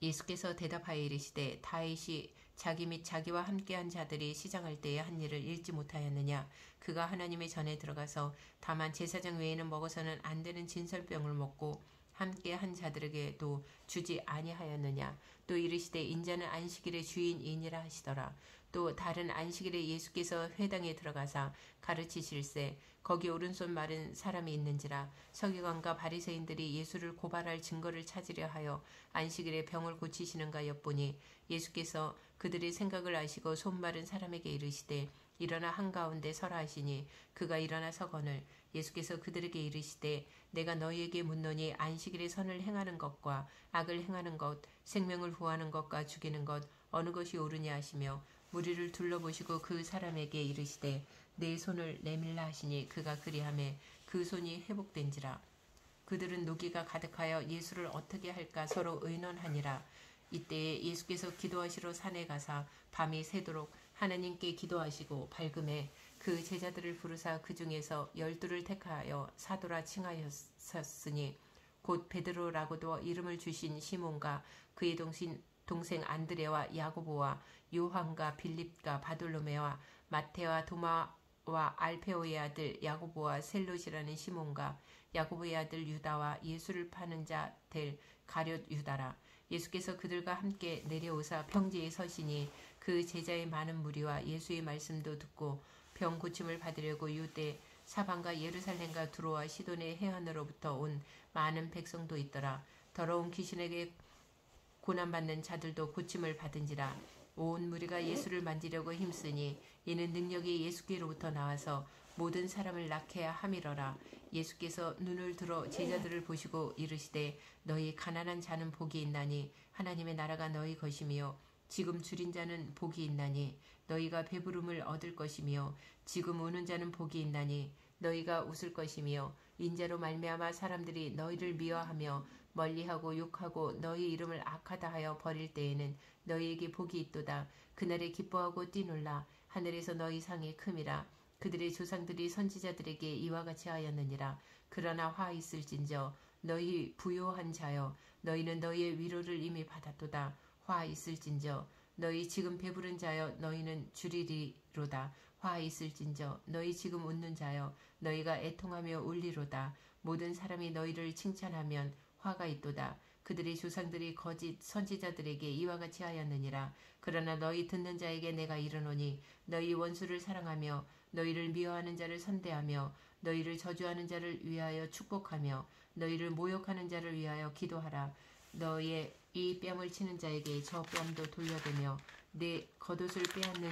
예수께서 대답하여 이르시되 다윗이 자기 및 자기와 함께한 자들이 시장할 때에 한 일을 읽지 못하였느냐. 그가 하나님의 전에 들어가서 다만 제사장 외에는 먹어서는 안 되는 진설병을 먹고 함께 한 자들에게도 주지 아니하였느냐. 또 이르시되 인자는 안식일의 주인이니라 하시더라. 또 다른 안식일에 예수께서 회당에 들어가사 가르치실새 거기 오른손 마른 사람이 있는지라. 서기관과 바리새인들이 예수를 고발할 증거를 찾으려 하여 안식일에 병을 고치시는가 엿보니 예수께서 그들의 생각을 아시고 손 마른 사람에게 이르시되 일어나 한가운데 서라 하시니 그가 일어나 서거늘 예수께서 그들에게 이르시되 내가 너희에게 묻노니 안식일에 선을 행하는 것과 악을 행하는 것 생명을 구하는 것과 죽이는 것 어느 것이 옳으냐 하시며 무리를 둘러보시고 그 사람에게 이르시되 내 손을 내밀라 하시니 그가 그리하매 그 손이 회복된지라. 그들은 노기가 가득하여 예수를 어떻게 할까 서로 의논하니라. 이때에 예수께서 기도하시러 산에 가사 밤이 새도록 하나님께 기도하시고 밝음에 그 제자들을 부르사 그 중에서 12를 택하여 사도라 칭하였으니 곧 베드로라고도 이름을 주신 시몬과 그의 동생 안드레와 야고보와 요한과 빌립과 바돌로메와 마테와 도마와 알페오의 아들 야고보와 셀롯이라는 시몬과 야고보의 아들 유다와 예수를 파는 자 될 가룟 유다라. 예수께서 그들과 함께 내려오사 평지에 서시니 그 제자의 많은 무리와 예수의 말씀도 듣고 병 고침을 받으려고 유대 사방과 예루살렘과 두로와 시돈의 해안으로부터 온 많은 백성도 있더라. 더러운 귀신에게 고난받는 자들도 고침을 받은지라. 온 무리가 예수를 만지려고 힘쓰니 이는 능력이 예수께로부터 나와서 모든 사람을 낳게 함이러라. 예수께서 눈을 들어 제자들을 보시고 이르시되 너희 가난한 자는 복이 있나니 하나님의 나라가 너희 것이며 지금 줄인 자는 복이 있나니 너희가 배부름을 얻을 것이며 지금 우는 자는 복이 있나니 너희가 웃을 것이며 인자로 말미암아 사람들이 너희를 미워하며 멀리하고 욕하고 너희 이름을 악하다 하여 버릴 때에는 너희에게 복이 있도다. 그날에 기뻐하고 뛰놀라. 하늘에서 너희 상이 큼이라. 그들의 조상들이 선지자들에게 이와 같이 하였느니라. 그러나 화 있을진저 너희 부요한 자여 너희는 너희의 위로를 이미 받았도다. 화 있을진저 너희 지금 배부른 자여 너희는 주리리로다. 화 있을진저 너희 지금 웃는 자여 너희가 애통하며 울리로다. 모든 사람이 너희를 칭찬하면 화가 있도다. 그들의 조상들이 거짓 선지자들에게 이와 같이 하였느니라. 그러나 너희 듣는 자에게 내가 이르노니 너희 원수를 사랑하며 너희를 미워하는 자를 선대하며 너희를 저주하는 자를 위하여 축복하며 너희를 모욕하는 자를 위하여 기도하라. 너희의 이 뺨을 치는 자에게 저 뺨도 돌려대며 내 겉옷을 빼앗는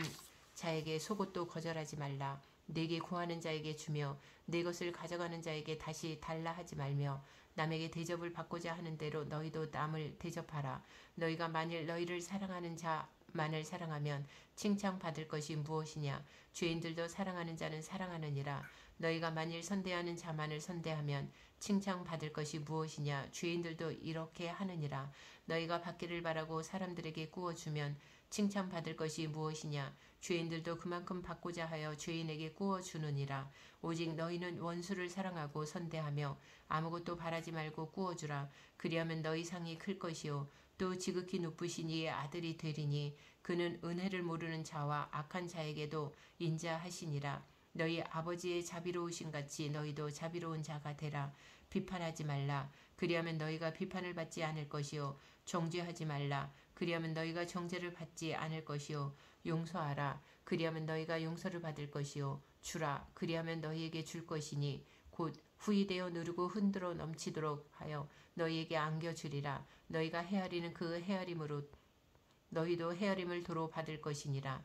자에게 속옷도 거절하지 말라. 내게 구하는 자에게 주며 내 것을 가져가는 자에게 다시 달라 하지 말며 남에게 대접을 받고자 하는 대로 너희도 남을 대접하라. 너희가 만일 너희를 사랑하는 자만을 사랑하면 칭찬받을 것이 무엇이냐. 죄인들도 사랑하는 자는 사랑하느니라. 너희가 만일 선대하는 자만을 선대하면 칭찬받을 것이 무엇이냐. 죄인들도 이렇게 하느니라. 너희가 받기를 바라고 사람들에게 구워주면 칭찬받을 것이 무엇이냐. 죄인들도 그만큼 받고자 하여 죄인에게 구워주느니라. 오직 너희는 원수를 사랑하고 선대하며 아무것도 바라지 말고 구워주라. 그리하면 너희 상이 클 것이요 또 지극히 높으신 이의 아들이 되리니 그는 은혜를 모르는 자와 악한 자에게도 인자하시니라. 너희 아버지의 자비로우신 같이 너희도 자비로운 자가 되라. 비판하지 말라. 그리하면 너희가 비판을 받지 않을 것이요 정죄하지 말라. 그리하면 너희가 정죄를 받지 않을 것이요 용서하라. 그리하면 너희가 용서를 받을 것이요 주라. 그리하면 너희에게 줄 것이니 곧 후이되어 누르고 흔들어 넘치도록 하여 너희에게 안겨주리라. 너희가 헤아리는 그 헤아림으로 너희도 헤아림을 도로 받을 것이니라.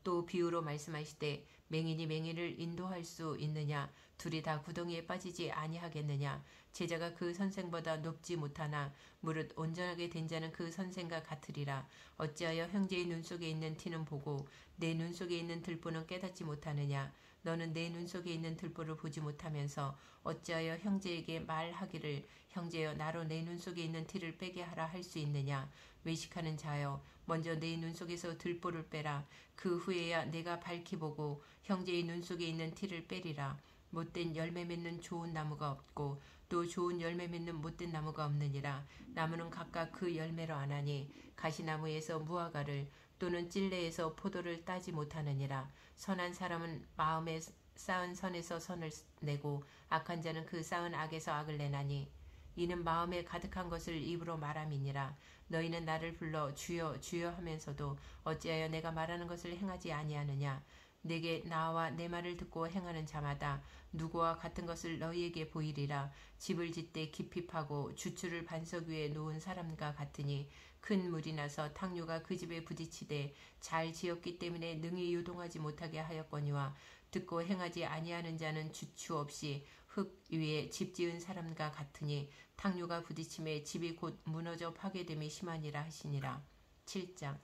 또 비유로 말씀하시되 맹인이 맹인을 인도할 수 있느냐. 둘이 다 구덩이에 빠지지 아니하겠느냐. 제자가 그 선생보다 높지 못하나 무릇 온전하게 된 자는 그 선생과 같으리라. 어찌하여 형제의 눈 속에 있는 티는 보고 내 눈 속에 있는 들보는 깨닫지 못하느냐. 너는 내 눈 속에 있는 들보를 보지 못하면서 어찌하여 형제에게 말하기를 형제여 나로 내 눈 속에 있는 티를 빼게 하라 할 수 있느냐. 외식하는 자여 먼저 내 눈 속에서 들보를 빼라. 그 후에야 내가 밝히 보고 형제의 눈 속에 있는 티를 빼리라. 못된 열매 맺는 좋은 나무가 없고 또 좋은 열매 맺는 못된 나무가 없느니라. 나무는 각각 그 열매로 아나니 가시나무에서 무화과를 또는 찔레에서 포도를 따지 못하느니라. 선한 사람은 마음에 쌓은 선에서 선을 내고 악한 자는 그 쌓은 악에서 악을 내나니 이는 마음에 가득한 것을 입으로 말함이니라. 너희는 나를 불러 주여 주여 하면서도 어찌하여 내가 말하는 것을 행하지 아니하느냐. 내게 나와 내 말을 듣고 행하는 자마다 누구와 같은 것을 너희에게 보이리라. 집을 짓되 깊이 파고 주추를 반석 위에 놓은 사람과 같으니 큰 물이 나서 탕류가 그 집에 부딪히되 잘 지었기 때문에 능히 유동하지 못하게 하였거니와 듣고 행하지 아니하는 자는 주추 없이 흙 위에 집 지은 사람과 같으니 탕류가 부딪힘에 집이 곧 무너져 파괴됨이 심하니라 하시니라. 7장.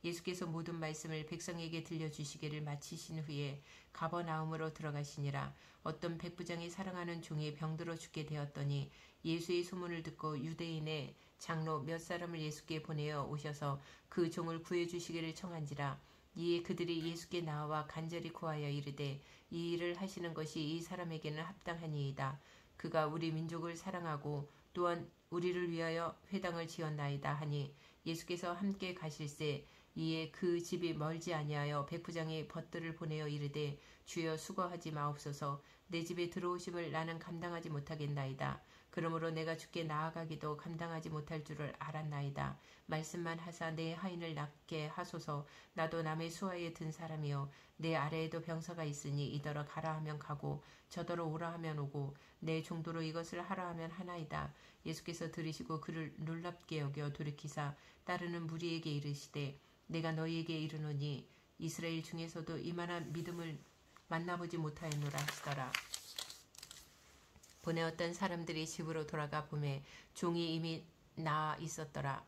예수께서 모든 말씀을 백성에게 들려주시기를 마치신 후에 가버나움으로 들어가시니라. 어떤 백부장이 사랑하는 종이 병들어 죽게 되었더니 예수의 소문을 듣고 유대인의 장로 몇 사람을 예수께 보내어 오셔서 그 종을 구해주시기를 청한지라. 이에 그들이 예수께 나와 간절히 구하여 이르되 이 일을 하시는 것이 이 사람에게는 합당하니이다. 그가 우리 민족을 사랑하고 또한 우리를 위하여 회당을 지었나이다 하니 예수께서 함께 가실새 이에 그 집이 멀지 아니하여 백부장이 벗들을 보내어 이르되 주여 수고하지 마옵소서. 내 집에 들어오심을 나는 감당하지 못하겠나이다. 그러므로 내가 주께 나아가기도 감당하지 못할 줄을 알았나이다. 말씀만 하사 내 하인을 낫게 하소서. 나도 남의 수하에 든 사람이요 내 아래에도 병사가 있으니 이더러 가라 하면 가고 저더러 오라 하면 오고 내 종도로 이것을 하라 하면 하나이다. 예수께서 들으시고 그를 놀랍게 여겨 돌이키사 따르는 무리에게 이르시되 내가 너희에게 이르노니 이스라엘 중에서도 이만한 믿음을 만나보지 못하였노라 하시더라. 보내었던 사람들이 집으로 돌아가 보매 종이 이미 나아 있었더라.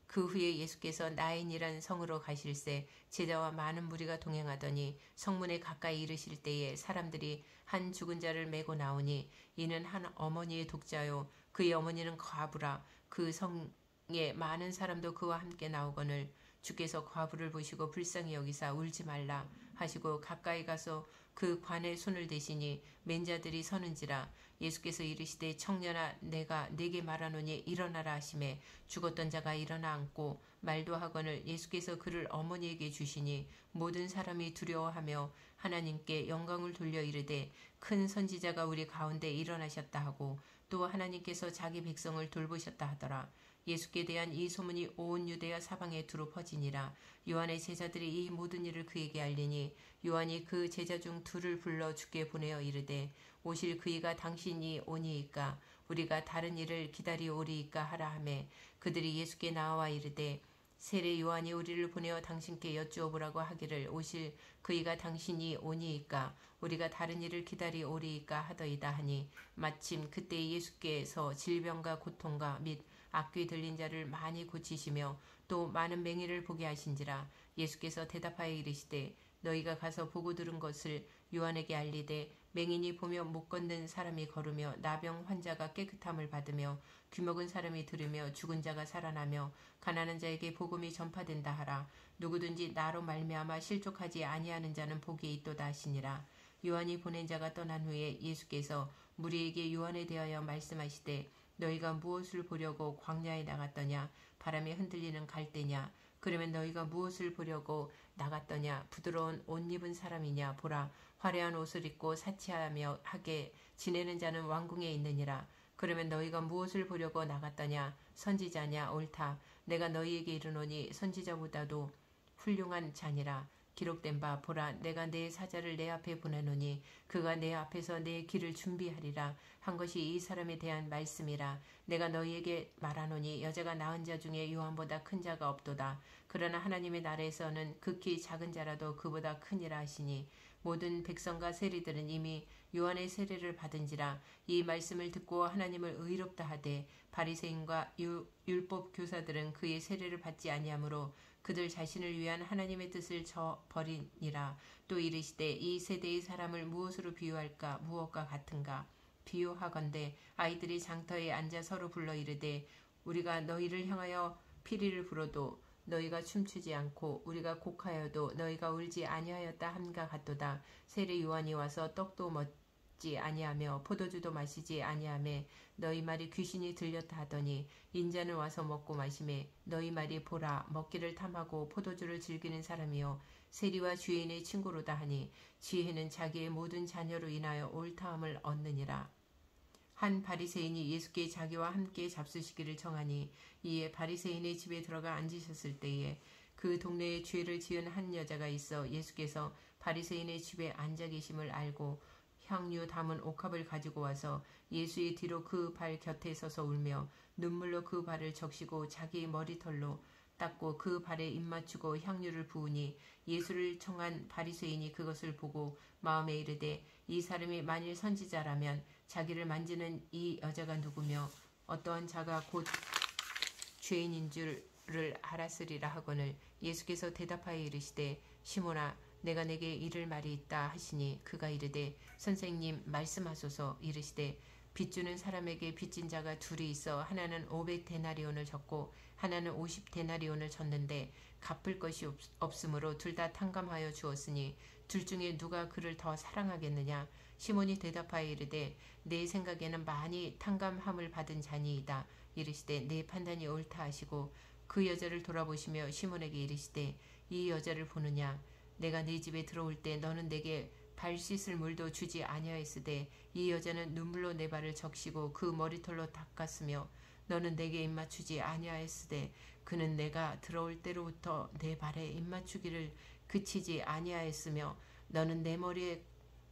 그 후에 예수께서 나인이란 성으로 가실새 제자와 많은 무리가 동행하더니 성문에 가까이 이르실 때에 사람들이 한 죽은 자를 메고 나오니 이는 한 어머니의 독자요 그의 어머니는 과부라. 그 성에 많은 사람도 그와 함께 나오거늘 주께서 과부를 보시고 불쌍히 여기사 울지 말라 하시고 가까이 가서 그 관에 손을 대시니 맨자들이 서는지라. 예수께서 이르시되 청년아 내가 네게 말하노니 일어나라 하시매 죽었던 자가 일어나 앉고 말도 하거늘 예수께서 그를 어머니에게 주시니 모든 사람이 두려워하며 하나님께 영광을 돌려 이르되 큰 선지자가 우리 가운데 일어나셨다 하고 또 하나님께서 자기 백성을 돌보셨다 하더라. 예수께 대한 이 소문이 온 유대야 사방에 두루 퍼지니라. 요한의 제자들이 이 모든 일을 그에게 알리니 요한이 그 제자 중 둘을 불러 주께 보내어 이르되 오실 그이가 당신이 오니이까 우리가 다른 일을 기다리오리이까 하라 하매 그들이 예수께 나와 이르되 세례 요한이 우리를 보내어 당신께 여쭈어보라고 하기를 오실 그이가 당신이 오니이까 우리가 다른 일을 기다리오리이까 하더이다 하니 마침 그때 예수께서 질병과 고통과 및 악귀 들린 자를 많이 고치시며 또 많은 맹인을 보게 하신지라. 예수께서 대답하여 이르시되 너희가 가서 보고 들은 것을 요한에게 알리되 맹인이 보며 못 걷는 사람이 걸으며 나병 환자가 깨끗함을 받으며 귀먹은 사람이 들으며 죽은 자가 살아나며 가난한 자에게 복음이 전파된다 하라. 누구든지 나로 말미암아 실족하지 아니하는 자는 복이 있도다 하시니라. 요한이 보낸 자가 떠난 후에 예수께서 무리에게 요한에 대하여 말씀하시되 너희가 무엇을 보려고 광야에 나갔더냐? 바람에 흔들리는 갈대냐? 그러면 너희가 무엇을 보려고 나갔더냐? 부드러운 옷 입은 사람이냐? 보라, 화려한 옷을 입고 사치하며 하게 지내는 자는 왕궁에 있느니라. 그러면 너희가 무엇을 보려고 나갔더냐? 선지자냐? 옳다. 내가 너희에게 이르노니 선지자보다도 훌륭한 자니라. 기록된 바 보라 내가 내 사자를 내 앞에 보내노니 그가 내 앞에서 내 길을 준비하리라 한 것이 이 사람에 대한 말씀이라. 내가 너희에게 말하노니 여자가 낳은 자 중에 요한보다 큰 자가 없도다. 그러나 하나님의 나라에서는 극히 작은 자라도 그보다 크니라 하시니 모든 백성과 세리들은 이미 요한의 세례를 받은지라. 이 말씀을 듣고 하나님을 의롭다 하되 바리새인과 율법 교사들은 그의 세례를 받지 아니하므로 그들 자신을 위한 하나님의 뜻을 저버리니라. 또 이르시되 이 세대의 사람을 무엇으로 비유할까? 무엇과 같은가? 비유하건대 아이들이 장터에 앉아 서로 불러 이르되 우리가 너희를 향하여 피리를 불어도 너희가 춤추지 않고 우리가 곡하여도 너희가 울지 아니하였다 함과 같도다. 세례 요한이 와서 떡도 먹지 아니하며 포도주도 마시지 아니하며 너희 말이 귀신이 들렸다 하더니 인자는 와서 먹고 마시매 너희 말이 보라 먹기를 탐하고 포도주를 즐기는 사람이요 세리와 주인의 친구로다 하니 지혜는 자기의 모든 자녀로 인하여 옳다함을 얻느니라. 한 바리새인이 예수께 자기와 함께 잡수시기를 청하니 이에 바리새인의 집에 들어가 앉으셨을 때에 그 동네에 죄를 지은 한 여자가 있어 예수께서 바리새인의 집에 앉아 계심을 알고 향유 담은 옥합을 가지고 와서 예수의 뒤로 그 발 곁에 서서 울며 눈물로 그 발을 적시고 자기 머리털로 닦고 그 발에 입맞추고 향유를 부으니 예수를 청한 바리새인이 그것을 보고 마음에 이르되 이 사람이 만일 선지자라면 자기를 만지는 이 여자가 누구며 어떠한 자가 곧 죄인인 줄을 알았으리라 하거늘 예수께서 대답하여 이르시되 시몬아 내가 내게 이를 말이 있다 하시니 그가 이르되 선생님 말씀하소서. 이르시되 빚주는 사람에게 빚진 자가 둘이 있어 하나는 500데나리온을 졌고 하나는 50데나리온을 졌는데 갚을 것이 없으므로 둘 다 탕감하여 주었으니 둘 중에 누가 그를 더 사랑하겠느냐. 시몬이 대답하여 이르되 내 생각에는 많이 탕감함을 받은 자니이다. 이르시되 내 판단이 옳다 하시고 그 여자를 돌아보시며 시몬에게 이르시되 이 여자를 보느냐. 내가 네 집에 들어올 때 너는 내게 발 씻을 물도 주지 아니하였으되 이 여자는 눈물로 내 발을 적시고 그 머리털로 닦았으며 너는 내게 입맞추지 아니하였으되 그는 내가 들어올 때로부터 내 발에 입맞추기를 그치지 아니하였으며 너는 내 머리에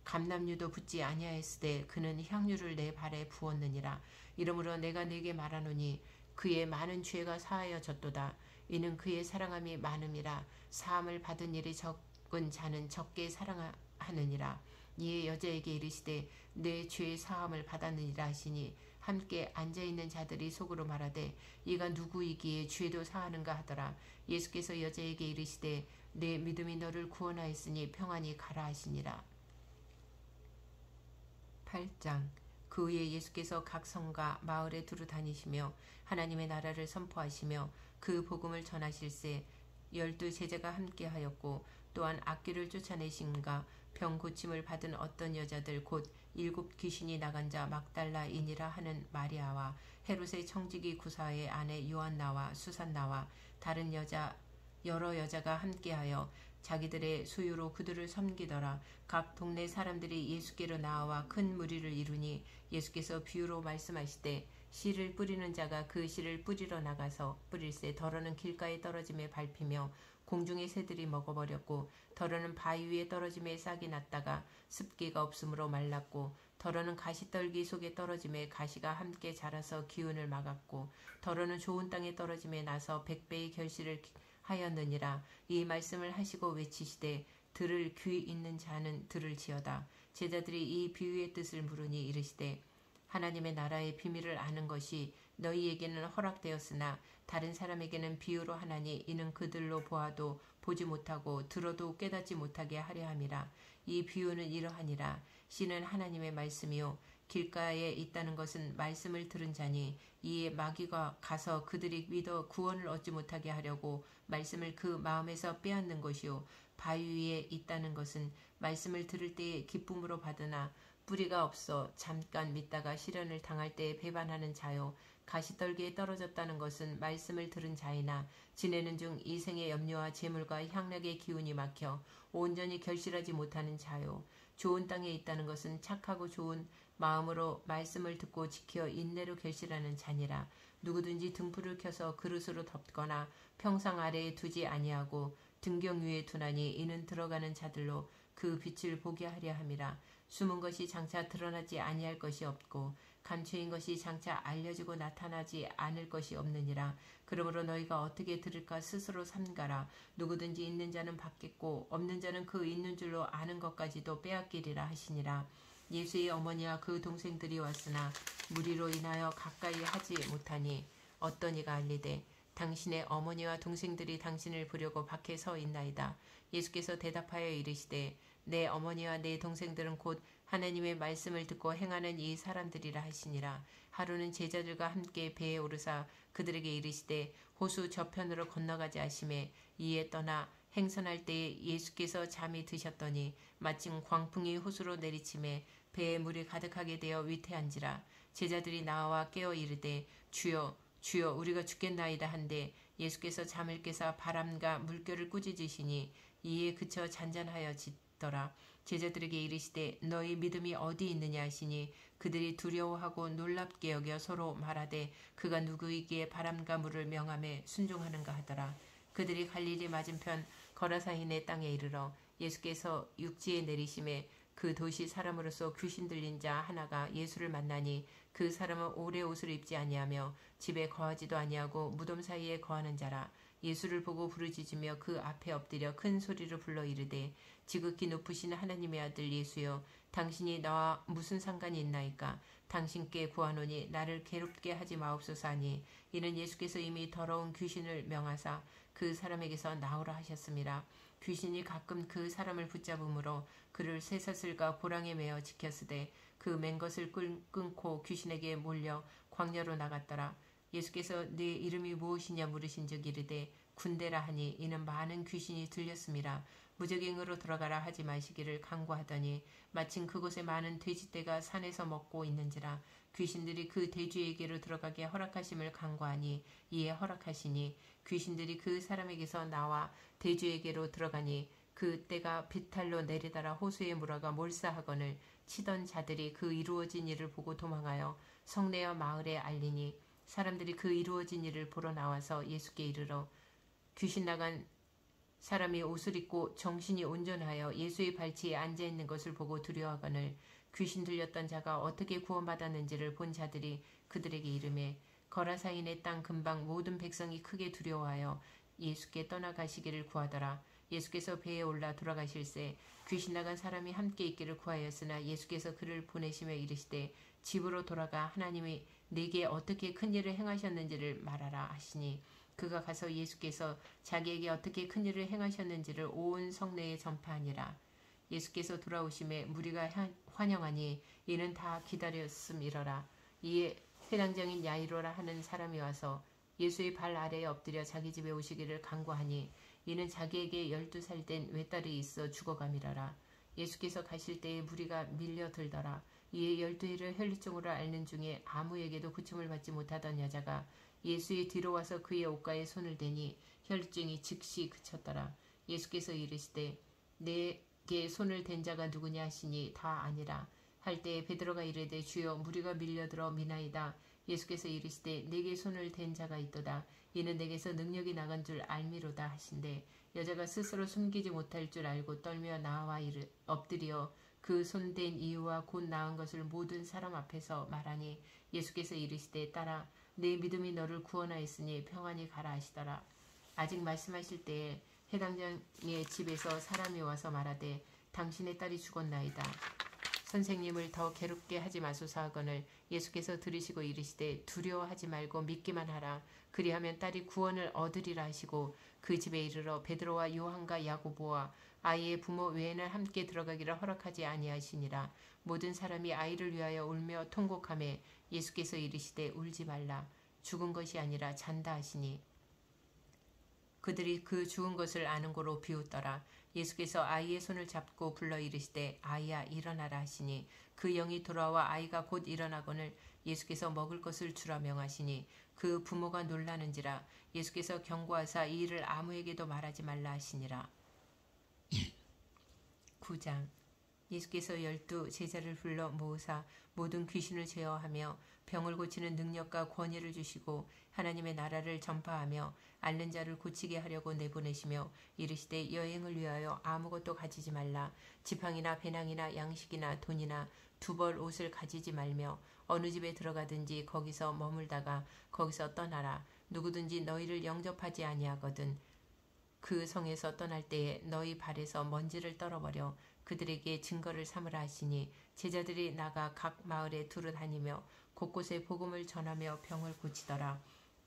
감람유도 붓지 아니하였으되 그는 향유를 내 발에 부었느니라. 이러므로 내가 네게 말하노니 그의 많은 죄가 사하여졌도다. 이는 그의 사랑함이 많음이라. 사함을 받은 일이 적은 자는 적게 사랑하느니라. 이에 여자에게 이르시되 내 죄의 사함을 받았느니라 하시니 함께 앉아있는 자들이 속으로 말하되 이가 누구이기에 죄도 사하는가 하더라. 예수께서 여자에게 이르시되 내 믿음이 너를 구원하였으니 평안히 가라 하시니라. 8장. 그 후에 예수께서 각 성과 마을에 두루 다니시며 하나님의 나라를 선포하시며 그 복음을 전하실세 12 제자가 함께하였고 또한 악귀를 쫓아내신가 병 고침을 받은 어떤 여자들 곧 7 귀신이 나간 자 막달라인이라 하는 마리아와 헤롯의 청지기 구사의 아내 요한나와 수산나와 다른 여자 여러 여자가 함께하여 자기들의 소유로 그들을 섬기더라. 각 동네 사람들이 예수께로 나와 큰 무리를 이루니 예수께서 비유로 말씀하시되 씨를 뿌리는 자가 그 씨를 뿌리러 나가서 뿌릴새 덜어는 길가에 떨어짐에 밟히며 공중의 새들이 먹어버렸고 덜어는 바위 위에 떨어짐에 싹이 났다가 습기가 없으므로 말랐고 덜어는 가시떨기 속에 떨어짐에 가시가 함께 자라서 기운을 막았고 덜어는 좋은 땅에 떨어짐에 나서 100배의 결실을 하였느니라. 이 말씀을 하시고 외치시되 들을 귀 있는 자는 들을지어다. 제자들이 이 비유의 뜻을 물으니 이르시되 하나님의 나라의 비밀을 아는 것이 너희에게는 허락되었으나 다른 사람에게는 비유로 하나니 이는 그들로 보아도 보지 못하고 들어도 깨닫지 못하게 하려 함이라. 이 비유는 이러하니라. 씨는 하나님의 말씀이요 길가에 있다는 것은 말씀을 들은 자니 이에 마귀가 가서 그들이 믿어 구원을 얻지 못하게 하려고 말씀을 그 마음에서 빼앗는 것이요 바위 위에 있다는 것은 말씀을 들을 때에 기쁨으로 받으나 뿌리가 없어 잠깐 믿다가 시련을 당할 때에 배반하는 자요 가시떨기에 떨어졌다는 것은 말씀을 들은 자이나 지내는 중 이생의 염려와 재물과 향락의 기운이 막혀 온전히 결실하지 못하는 자요 좋은 땅에 있다는 것은 착하고 좋은 마음으로 말씀을 듣고 지켜 인내로 결실하는 자니라. 누구든지 등불을 켜서 그릇으로 덮거나 평상 아래에 두지 아니하고 등경 위에 두나니 이는 들어가는 자들로 그 빛을 보게 하려 함이라. 숨은 것이 장차 드러나지 아니할 것이 없고 감추인 것이 장차 알려지고 나타나지 않을 것이 없느니라. 그러므로 너희가 어떻게 들을까 스스로 삼가라. 누구든지 있는 자는 받겠고 없는 자는 그 있는 줄로 아는 것까지도 빼앗기리라 하시니라. 예수의 어머니와 그 동생들이 왔으나 무리로 인하여 가까이 하지 못하니 어떤 이가 알리되 당신의 어머니와 동생들이 당신을 부려고 밖에 서 있나이다. 예수께서 대답하여 이르시되 내 어머니와 내 동생들은 곧 하나님의 말씀을 듣고 행하는 이 사람들이라 하시니라. 하루는 제자들과 함께 배에 오르사 그들에게 이르시되 호수 저편으로 건너가지 하시매 이에 떠나 행선할 때에 예수께서 잠이 드셨더니 마침 광풍이 호수로 내리침에 배에 물이 가득하게 되어 위태한지라. 제자들이 나와 깨어 이르되 주여 주여 우리가 죽겠나이다 한데 예수께서 잠을 깨사 바람과 물결을 꾸짖으시니 이에 그쳐 잔잔하여 짖더라. 제자들에게 이르시되 너희 믿음이 어디 있느냐 하시니 그들이 두려워하고 놀랍게 여겨 서로 말하되 그가 누구이기에 바람과 물을 명함에 순종하는가 하더라. 그들이 갈릴리 맞은편 거라사인의 땅에 이르러 예수께서 육지에 내리심에 그 도시 사람으로서 귀신 들린 자 하나가 예수를 만나니 그 사람은 오래 옷을 입지 아니하며 집에 거하지도 아니하고 무덤 사이에 거하는 자라. 예수를 보고 부르짖으며 그 앞에 엎드려 큰 소리로 불러 이르되 지극히 높으신 하나님의 아들 예수여 당신이 나와 무슨 상관이 있나이까. 당신께 구하노니 나를 괴롭게 하지 마옵소서 하니 이는 예수께서 이미 더러운 귀신을 명하사 그 사람에게서 나오라 하셨습니다. 귀신이 가끔 그 사람을 붙잡음으로 그를 쇠사슬과 고랑에 매어 지켰으되 그 맨 것을 끊고 귀신에게 몰려 광야로 나갔더라. 예수께서 네 이름이 무엇이냐 물으신즉 이르되 군대라 하니 이는 많은 귀신이 들렸음이라. 무적행으로 들어가라 하지 마시기를 간구하더니 마침 그곳에 많은 돼지떼가 산에서 먹고 있는지라. 귀신들이 그 돼지에게로 들어가게 허락하심을 간구하니 이에 허락하시니 귀신들이 그 사람에게서 나와 돼지에게로 들어가니 그 떼가 비탈로 내리달아 호수에 물어가 몰사하거늘 치던 자들이 그 이루어진 일을 보고 도망하여 성내와 마을에 알리니 사람들이 그 이루어진 일을 보러 나와서 예수께 이르러 귀신 나간 사람이 옷을 입고 정신이 온전하여 예수의 발치에 앉아있는 것을 보고 두려워하거늘 귀신 들렸던 자가 어떻게 구원받았는지를 본 자들이 그들에게 이르매 거라사인의 땅 근방 모든 백성이 크게 두려워하여 예수께 떠나가시기를 구하더라. 예수께서 배에 올라 돌아가실새 귀신 나간 사람이 함께 있기를 구하였으나 예수께서 그를 보내시며 이르시되 집으로 돌아가 하나님이 네게 어떻게 큰 일을 행하셨는지를 말하라 하시니 그가 가서 예수께서 자기에게 어떻게 큰 일을 행하셨는지를 온 성내에 전파하니라. 예수께서 돌아오심에 무리가 환영하니 이는 다 기다렸음이러라. 이에 회당장인 야이로라 하는 사람이 와서 예수의 발 아래에 엎드려 자기 집에 오시기를 간구하니 이는 자기에게 12살 된 외딸이 있어 죽어감이라라. 예수께서 가실 때에 무리가 밀려들더라. 이에 12일을 혈류증으로 앓는 중에 아무에게도 고침을 받지 못하던 여자가 예수의 뒤로 와서 그의 옷가에 손을 대니 혈류증이 즉시 그쳤더라. 예수께서 이르시되 내게 손을 댄 자가 누구냐 하시니 다 아니라 할 때에 베드로가 이르되 주여 무리가 밀려들어 미나이다. 예수께서 이르시되 내게 손을 댄 자가 있도다. 이는 내게서 능력이 나간 줄 알미로다 하신대 여자가 스스로 숨기지 못할 줄 알고 떨며 나와 엎드려 그 손댄 이유와 곧 나은 것을 모든 사람 앞에서 말하니 예수께서 이르시되 딸아 내 믿음이 너를 구원하였으니 평안히 가라 하시더라. 아직 말씀하실 때에 해당장의 집에서 사람이 와서 말하되 당신의 딸이 죽었나이다. 선생님을 더 괴롭게 하지 마소서 하거늘 예수께서 들으시고 이르시되 두려워하지 말고 믿기만 하라. 그리하면 딸이 구원을 얻으리라 하시고 그 집에 이르러 베드로와 요한과 야고보와 아이의 부모 외에는 함께 들어가기를 허락하지 아니하시니라. 모든 사람이 아이를 위하여 울며 통곡하매 예수께서 이르시되 울지 말라. 죽은 것이 아니라 잔다 하시니 그들이 그 죽은 것을 아는 고로 비웃더라. 예수께서 아이의 손을 잡고 불러 이르시되 아이야 일어나라 하시니 그 영이 돌아와 아이가 곧 일어나거늘 예수께서 먹을 것을 주라 명하시니 그 부모가 놀라는지라. 예수께서 경고하사 이 일을 아무에게도 말하지 말라 하시니라. 9장 예수께서 12 제자를 불러 모으사 모든 귀신을 제어하며 병을 고치는 능력과 권위를 주시고 하나님의 나라를 전파하며 앓는 자를 고치게 하려고 내보내시며 이르시되 여행을 위하여 아무것도 가지지 말라. 지팡이나 배낭이나 양식이나 돈이나 두 벌 옷을 가지지 말며 어느 집에 들어가든지 거기서 머물다가 거기서 떠나라. 누구든지 너희를 영접하지 아니하거든 그 성에서 떠날 때에 너희 발에서 먼지를 떨어버려 그들에게 증거를 삼으라 하시니 제자들이 나가 각 마을에 두루 다니며 곳곳에 복음을 전하며 병을 고치더라.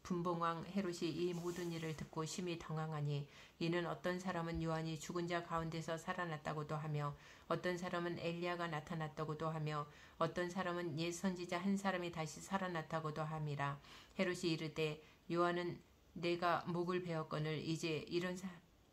분봉왕 헤롯이 이 모든 일을 듣고 심히 당황하니 이는 어떤 사람은 요한이 죽은 자 가운데서 살아났다고도 하며 어떤 사람은 엘리야가 나타났다고도 하며 어떤 사람은 옛 선지자 한 사람이 다시 살아났다고도 함이라. 헤롯이 이르되 요한은 내가 목을 베었거늘 이제 이런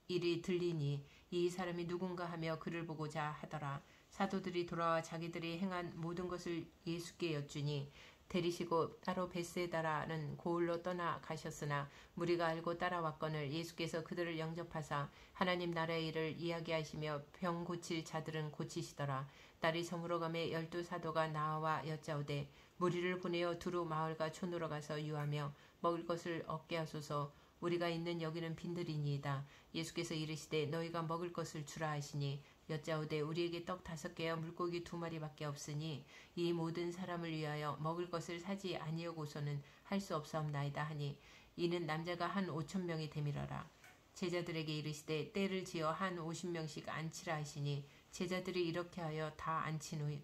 일이 들리니 이 사람이 누군가 하며 그를 보고자 하더라. 사도들이 돌아와 자기들이 행한 모든 것을 예수께 여쭈니 데리시고 따로 벳세다라는 고을로 떠나가셨으나 무리가 알고 따라왔거늘 예수께서 그들을 영접하사 하나님 나라의 일을 이야기하시며 병 고칠 자들은 고치시더라. 날이 저물어가매 12사도가 나와 여짜오되 무리를 보내어 두루 마을과 촌으로 가서 유하며 먹을 것을 얻게 하소서. 우리가 있는 여기는 빈들이니이다. 예수께서 이르시되 너희가 먹을 것을 주라 하시니 여짜오되 우리에게 떡 5개와 물고기 2마리밖에 없으니 이 모든 사람을 위하여 먹을 것을 사지 아니하고서는 할 수 없사옵나이다 하니 이는 남자가 한 5,000명이 되밀어라. 제자들에게 이르시되 때를 지어 한 50명씩 앉히라 하시니 제자들이 이렇게 하여 다 앉힌 후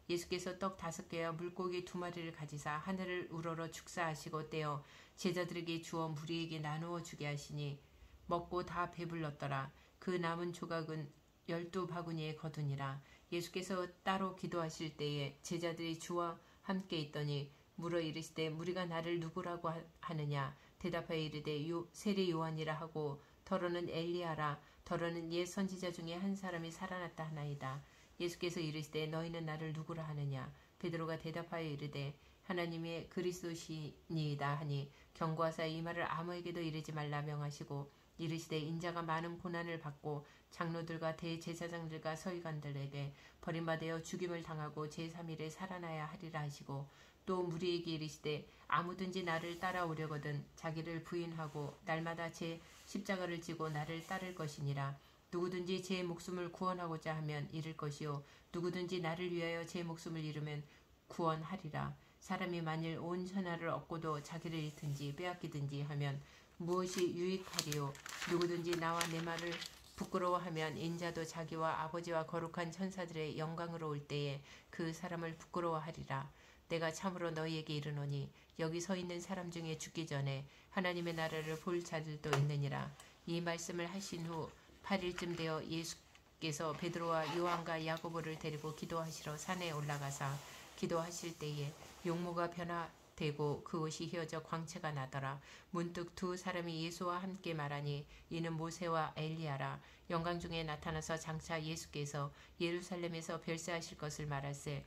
예수께서 떡 5개와 물고기 2마리를 가지사 하늘을 우러러 축사하시고 떼어 제자들에게 주어 무리에게 나누어 주게 하시니 먹고 다 배불렀더라. 그 남은 조각은 12바구니에 거두니라. 예수께서 따로 기도하실 때에 제자들이 주와 함께 있더니 물어 이르시되 무리가 나를 누구라고 하느냐. 대답하여 이르되 세례 요한이라 하고 더러는 엘리야라 더러는 옛 선지자 중에 한 사람이 살아났다 하나이다. 예수께서 이르시되 너희는 나를 누구라 하느냐. 베드로가 대답하여 이르되 하나님의 그리스도시니이다 하니 경고하사 이 말을 아무에게도 이르지 말라 명하시고 이르시되 인자가 많은 고난을 받고 장로들과 대제사장들과 서기관들에게 버림받아 죽임을 당하고 제3일에 살아나야 하리라 하시고 또 무리에게 이르시되 아무든지 나를 따라오려거든 자기를 부인하고 날마다 제 십자가를 지고 나를 따를 것이니라. 누구든지 제 목숨을 구원하고자 하면 잃을 것이요 누구든지 나를 위하여 제 목숨을 잃으면 구원하리라. 사람이 만일 온 천하를 얻고도 자기를 잃든지 빼앗기든지 하면 무엇이 유익하리요. 누구든지 나와 내 말을 부끄러워하면 인자도 자기와 아버지와 거룩한 천사들의 영광으로 올 때에 그 사람을 부끄러워하리라. 내가 참으로 너희에게 이르노니 여기 서 있는 사람 중에 죽기 전에 하나님의 나라를 볼 자들도 있느니라. 이 말씀을 하신 후 8일쯤 되어 예수께서 베드로와 요한과 야고보를 데리고 기도하시러 산에 올라가사 기도하실 때에 용모가 변화되고 그 옷이 휘어져 광채가 나더라. 문득 두 사람이 예수와 함께 말하니 이는 모세와 엘리야라. 영광 중에 나타나서 장차 예수께서 예루살렘에서 별세하실 것을 말할세.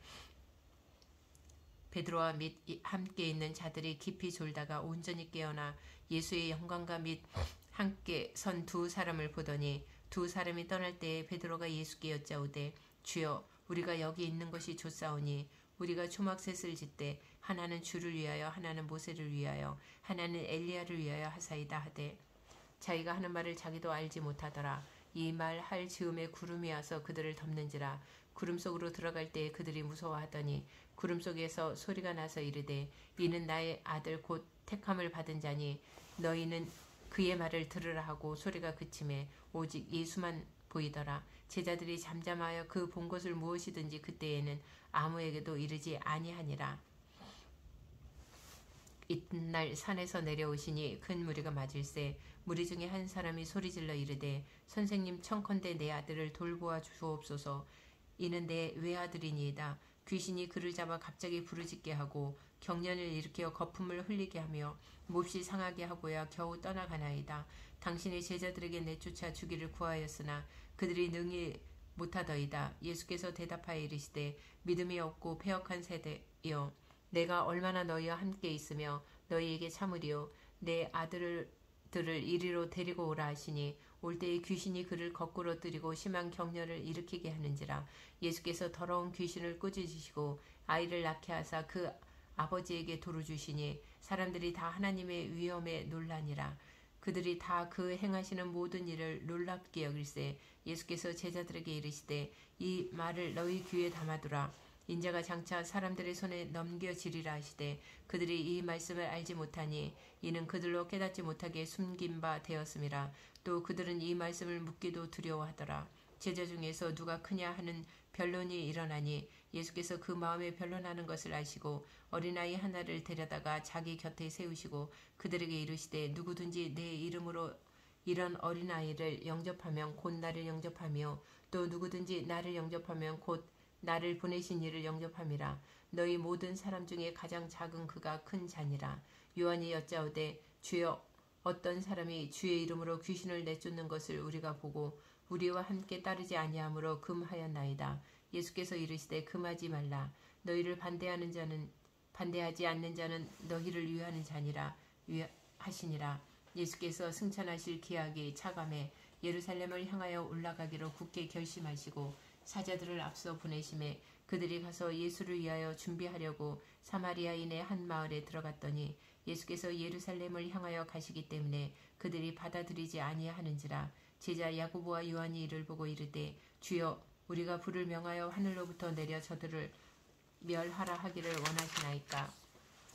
베드로와 및 함께 있는 자들이 깊이 졸다가 온전히 깨어나 예수의 영광과 및 함께 선 두 사람을 보더니 두 사람이 떠날 때에 베드로가 예수께 여짜오되 주여 우리가 여기 있는 것이 좋사오니 우리가 초막셋을 짓되 하나는 주를 위하여 하나는 모세를 위하여 하나는 엘리야를 위하여 하사이다 하되 자기가 하는 말을 자기도 알지 못하더라. 이 말 할 즈음에 구름이 와서 그들을 덮는지라. 구름 속으로 들어갈 때에 그들이 무서워하더니 구름 속에서 소리가 나서 이르되 이는 나의 아들 곧 택함을 받은 자니 너희는 그의 말을 들으라 하고 소리가 그침에 오직 예수만 보이더라. 제자들이 잠잠하여 그 본 것을 무엇이든지 그때에는 아무에게도 이르지 아니하니라. 이튿날 산에서 내려오시니 큰 무리가 맞을세 무리 중에 한 사람이 소리질러 이르되 선생님 청컨대 내 아들을 돌보아 주옵소서. 이는 내 외아들이니이다. 귀신이 그를 잡아 갑자기 부르짖게 하고 경련을 일으켜 거품을 흘리게 하며 몹시 상하게 하고야 겨우 떠나가나이다. 당신의 제자들에게 내쫓아 주기를 구하였으나 그들이 능히 못하더이다. 예수께서 대답하여 이르시되 믿음이 없고 패역한 세대여 내가 얼마나 너희와 함께 있으며 너희에게 참으리요 내 아들들을 이리로 데리고 오라 하시니 올 때에 귀신이 그를 거꾸로 들이고 심한 경련을 일으키게 하는지라. 예수께서 더러운 귀신을 꾸짖으시고 아이를 낳게 하사 그 아버지에게 도로 주시니 사람들이 다 하나님의 위엄에 놀라니라. 그들이 다 그 행하시는 모든 일을 놀랍게 여길세 예수께서 제자들에게 이르시되 이 말을 너희 귀에 담아두라. 인자가 장차 사람들의 손에 넘겨지리라 하시되 그들이 이 말씀을 알지 못하니 이는 그들로 깨닫지 못하게 숨긴 바 되었음이라. 또 그들은 이 말씀을 묻기도 두려워하더라. 제자 중에서 누가 크냐 하는 변론이 일어나니 예수께서 그 마음에 변론하는 것을 아시고 어린아이 하나를 데려다가 자기 곁에 세우시고 그들에게 이르시되 누구든지 내 이름으로 이런 어린아이를 영접하면 곧 나를 영접하며 또 누구든지 나를 영접하면 곧 나를 보내신 이를 영접함이라. 너희 모든 사람 중에 가장 작은 그가 큰 자니라. 요한이 여짜오되 주여 어떤 사람이 주의 이름으로 귀신을 내쫓는 것을 우리가 보고 우리와 함께 따르지 아니하므로 금하였나이다. 예수께서 이르시되 금하지 말라. 너희를 반대하지 않는 자는 너희를 위하는 자니라 하시니라. 예수께서 승천하실 기약이 차감해 예루살렘을 향하여 올라가기로 굳게 결심하시고 사자들을 앞서 보내심에 그들이 가서 예수를 위하여 준비하려고 사마리아인의 한 마을에 들어갔더니 예수께서 예루살렘을 향하여 가시기 때문에 그들이 받아들이지 아니하는지라. 제자 야고보와 요한이 이를 보고 이르되 주여 우리가 불을 명하여 하늘로부터 내려 저들을 멸하라 하기를 원하시나이까.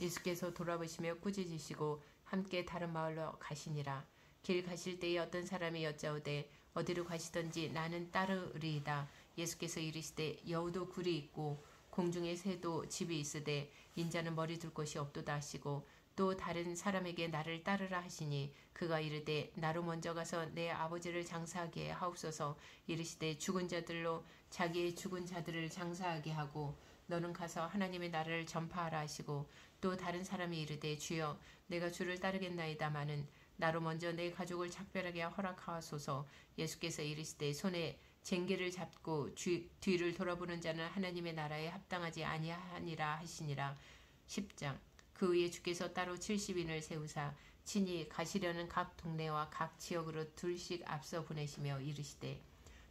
예수께서 돌아보시며 꾸짖으시고 함께 다른 마을로 가시니라. 길 가실 때에 어떤 사람이 여짜오되 어디로 가시던지 나는 따르리이다. 예수께서 이르시되 여우도 굴이 있고 공중의 새도 집이 있으되 인자는 머리 둘 곳이 없도다 하시고 또 다른 사람에게 나를 따르라 하시니 그가 이르되 나로 먼저 가서 내 아버지를 장사하게 하옵소서. 이르시되 죽은 자들로 자기의 죽은 자들을 장사하게 하고 너는 가서 하나님의 나라를 전파하라 하시고 또 다른 사람이 이르되 주여 내가 주를 따르겠나이다마는 나로 먼저 내 가족을 작별하게 허락하소서. 예수께서 이르시되 손에 쟁기를 잡고 뒤를 돌아보는 자는 하나님의 나라에 합당하지 아니하니라 하시니라. 10장 그 후에 주께서 따로 70인을 세우사 친히 가시려는 각 동네와 각 지역으로 둘씩 앞서 보내시며 이르시되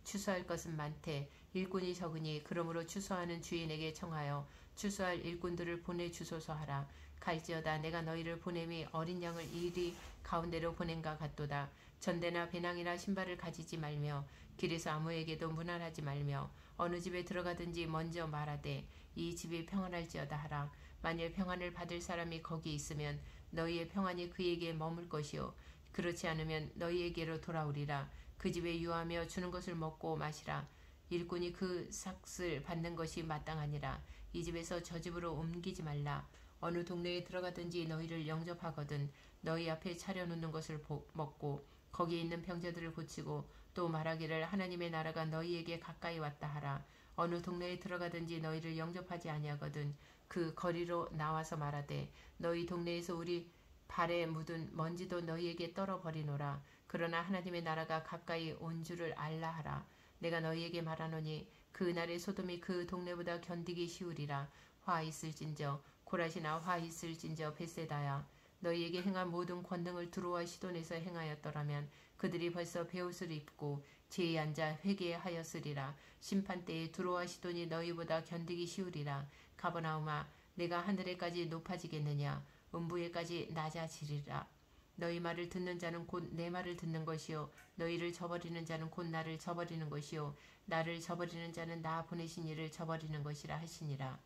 추수할 것은 많되 일꾼이 적으니 그러므로 추수하는 주인에게 청하여 추수할 일꾼들을 보내주소서 하라. 갈지어다 내가 너희를 보냄이 어린 양을 이리 가운데로 보낸가 같도다. 전대나 배낭이나 신발을 가지지 말며 길에서 아무에게도 문안하지 말며 어느 집에 들어가든지 먼저 말하되 이 집이 평안할지어다 하라. 만일 평안을 받을 사람이 거기 있으면 너희의 평안이 그에게 머물 것이요 그렇지 않으면 너희에게로 돌아오리라. 그 집에 유하며 주는 것을 먹고 마시라. 일꾼이 그 삭을 받는 것이 마땅하니라. 이 집에서 저 집으로 옮기지 말라. 어느 동네에 들어가든지 너희를 영접하거든 너희 앞에 차려놓는 것을 먹고 거기에 있는 병자들을 고치고 또 말하기를 하나님의 나라가 너희에게 가까이 왔다 하라. 어느 동네에 들어가든지 너희를 영접하지 아니하거든 그 거리로 나와서 말하되 너희 동네에서 우리 발에 묻은 먼지도 너희에게 떨어버리노라. 그러나 하나님의 나라가 가까이 온 줄을 알라 하라. 내가 너희에게 말하노니 그날의 소돔이 그 동네보다 견디기 쉬우리라. 화 있을진저 고라시나 화 있을진저 벳세다야 너희에게 행한 모든 권능을 두로와 시돈에서 행하였더라면 그들이 벌써 베옷을 입고 제에 앉아 회개하였으리라. 심판 때에 두로와 시돈이 너희보다 견디기 쉬우리라. 가버나움아 내가 하늘에까지 높아지겠느냐 음부에까지 낮아지리라. 너희 말을 듣는 자는 곧 내 말을 듣는 것이요 너희를 저버리는 자는 곧 나를 저버리는 것이요 나를 저버리는 자는 나 보내신 이를 저버리는 것이라 하시니라.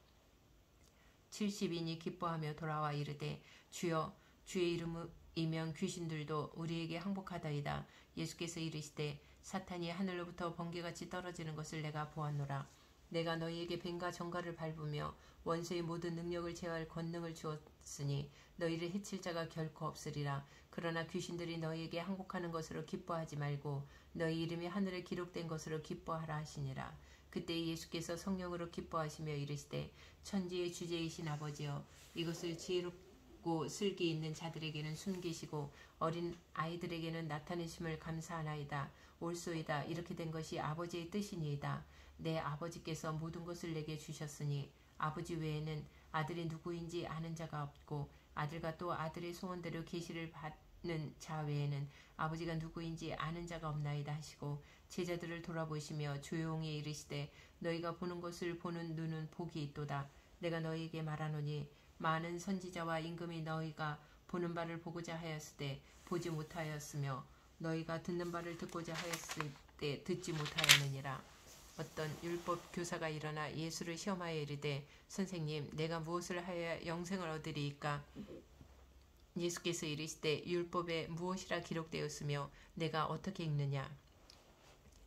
70인이 기뻐하며 돌아와 이르되 주여 주의 이름이면 귀신들도 우리에게 항복하다이다. 예수께서 이르시되 사탄이 하늘로부터 번개같이 떨어지는 것을 내가 보았노라. 내가 너희에게 뱀과 정갈을 밟으며 원수의 모든 능력을 제어할 권능을 주었으니 너희를 해칠 자가 결코 없으리라. 그러나 귀신들이 너희에게 항복하는 것으로 기뻐하지 말고 너희 이름이 하늘에 기록된 것으로 기뻐하라 하시니라. 그때 예수께서 성령으로 기뻐하시며 이르시되 천지의 주제이신 아버지여 이것을 지혜롭고 슬기 있는 자들에게는 숨기시고 어린 아이들에게는 나타내심을 감사하나이다. 옳소이다. 이렇게 된 것이 아버지의 뜻이니이다. 내 아버지께서 모든 것을 내게 주셨으니 아버지 외에는 아들이 누구인지 아는 자가 없고 아들과 또 아들의 소원대로 계시를 받는 자 외에는 아버지가 누구인지 아는 자가 없나이다 하시고 제자들을 돌아보시며 조용히 이르시되 너희가 보는 것을 보는 눈은 복이 있도다. 내가 너희에게 말하노니 많은 선지자와 임금이 너희가 보는 바를 보고자 하였을 때 보지 못하였으며 너희가 듣는 바를 듣고자 하였을 때 듣지 못하였느니라. 어떤 율법 교사가 일어나 예수를 시험하여 이르되 선생님 내가 무엇을 하여야 영생을 얻으리이까? 예수께서 이르시되 율법에 무엇이라 기록되었으며 내가 어떻게 읽느냐?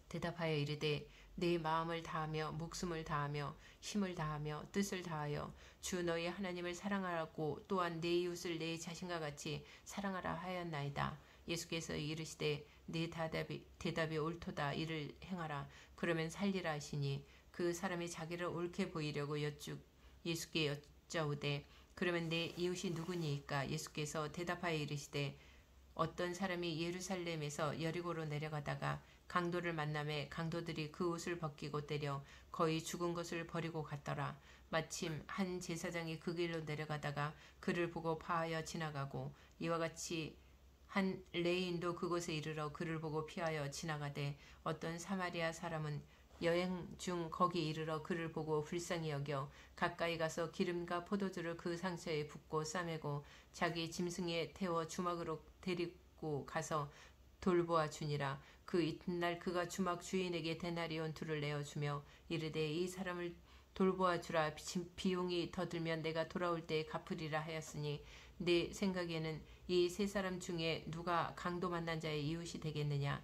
대답하여 이르되 내 마음을 다하며 목숨을 다하며 힘을 다하며 뜻을 다하여 주 너희 하나님을 사랑하라고 또한 내 이웃을 내 자신과 같이 사랑하라 하였나이다. 예수께서 이르시되 네 대답이 옳도다. 이를 행하라. 그러면 살리라 하시니 그 사람이 자기를 옳게 보이려고 예수께 여짜오되 그러면 내 이웃이 누구니이까? 예수께서 대답하여 이르시되 어떤 사람이 예루살렘에서 여리고로 내려가다가 강도를 만나매 강도들이 그 옷을 벗기고 때려 거의 죽은 것을 버리고 갔더라. 마침 한 제사장이 그 길로 내려가다가 그를 보고 파하여 지나가고 이와 같이 한 레위인도 그곳에 이르러 그를 보고 피하여 지나가되 어떤 사마리아 사람은 여행 중 거기 이르러 그를 보고 불쌍히 여겨 가까이 가서 기름과 포도주를 그 상처에 붓고 싸매고 자기 짐승에 태워 주막으로 데리고 가서 돌보아 주니라. 그 이튿날 그가 주막 주인에게 데나리온 2를 내어주며 이르되 이 사람을 돌보아 주라. 비용이 더 들면 내가 돌아올 때에 갚으리라 하였으니 내 생각에는 이 세 사람 중에 누가 강도 만난 자의 이웃이 되겠느냐?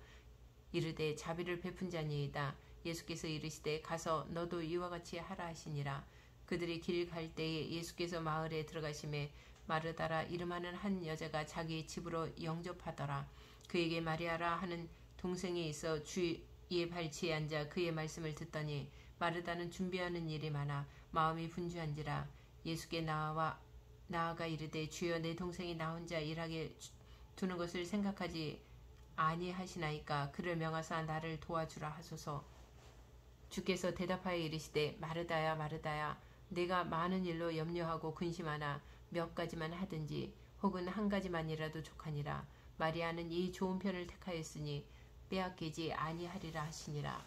이르되 자비를 베푼 자니이다. 예수께서 이르시되 가서 너도 이와 같이 하라 하시니라. 그들이 길 갈 때에 예수께서 마을에 들어가심에 마르다라 이름하는 한 여자가 자기 집으로 영접하더라. 그에게 마리아라 하는 동생이 있어 주의 발치에 앉아 그의 말씀을 듣더니 마르다는 준비하는 일이 많아 마음이 분주한지라. 예수께 나아가 이르되 주여 내 동생이 나 혼자 일하게 두는 것을 생각하지 아니하시나이까? 그를 명하사 나를 도와주라 하소서. 주께서 대답하여 이르시되 마르다야 마르다야 내가 많은 일로 염려하고 근심하나 몇 가지만 하든지 혹은 한 가지만이라도 족하니라. 마리아는 이 좋은 편을 택하였으니 빼앗기지 아니하리라 하시니라.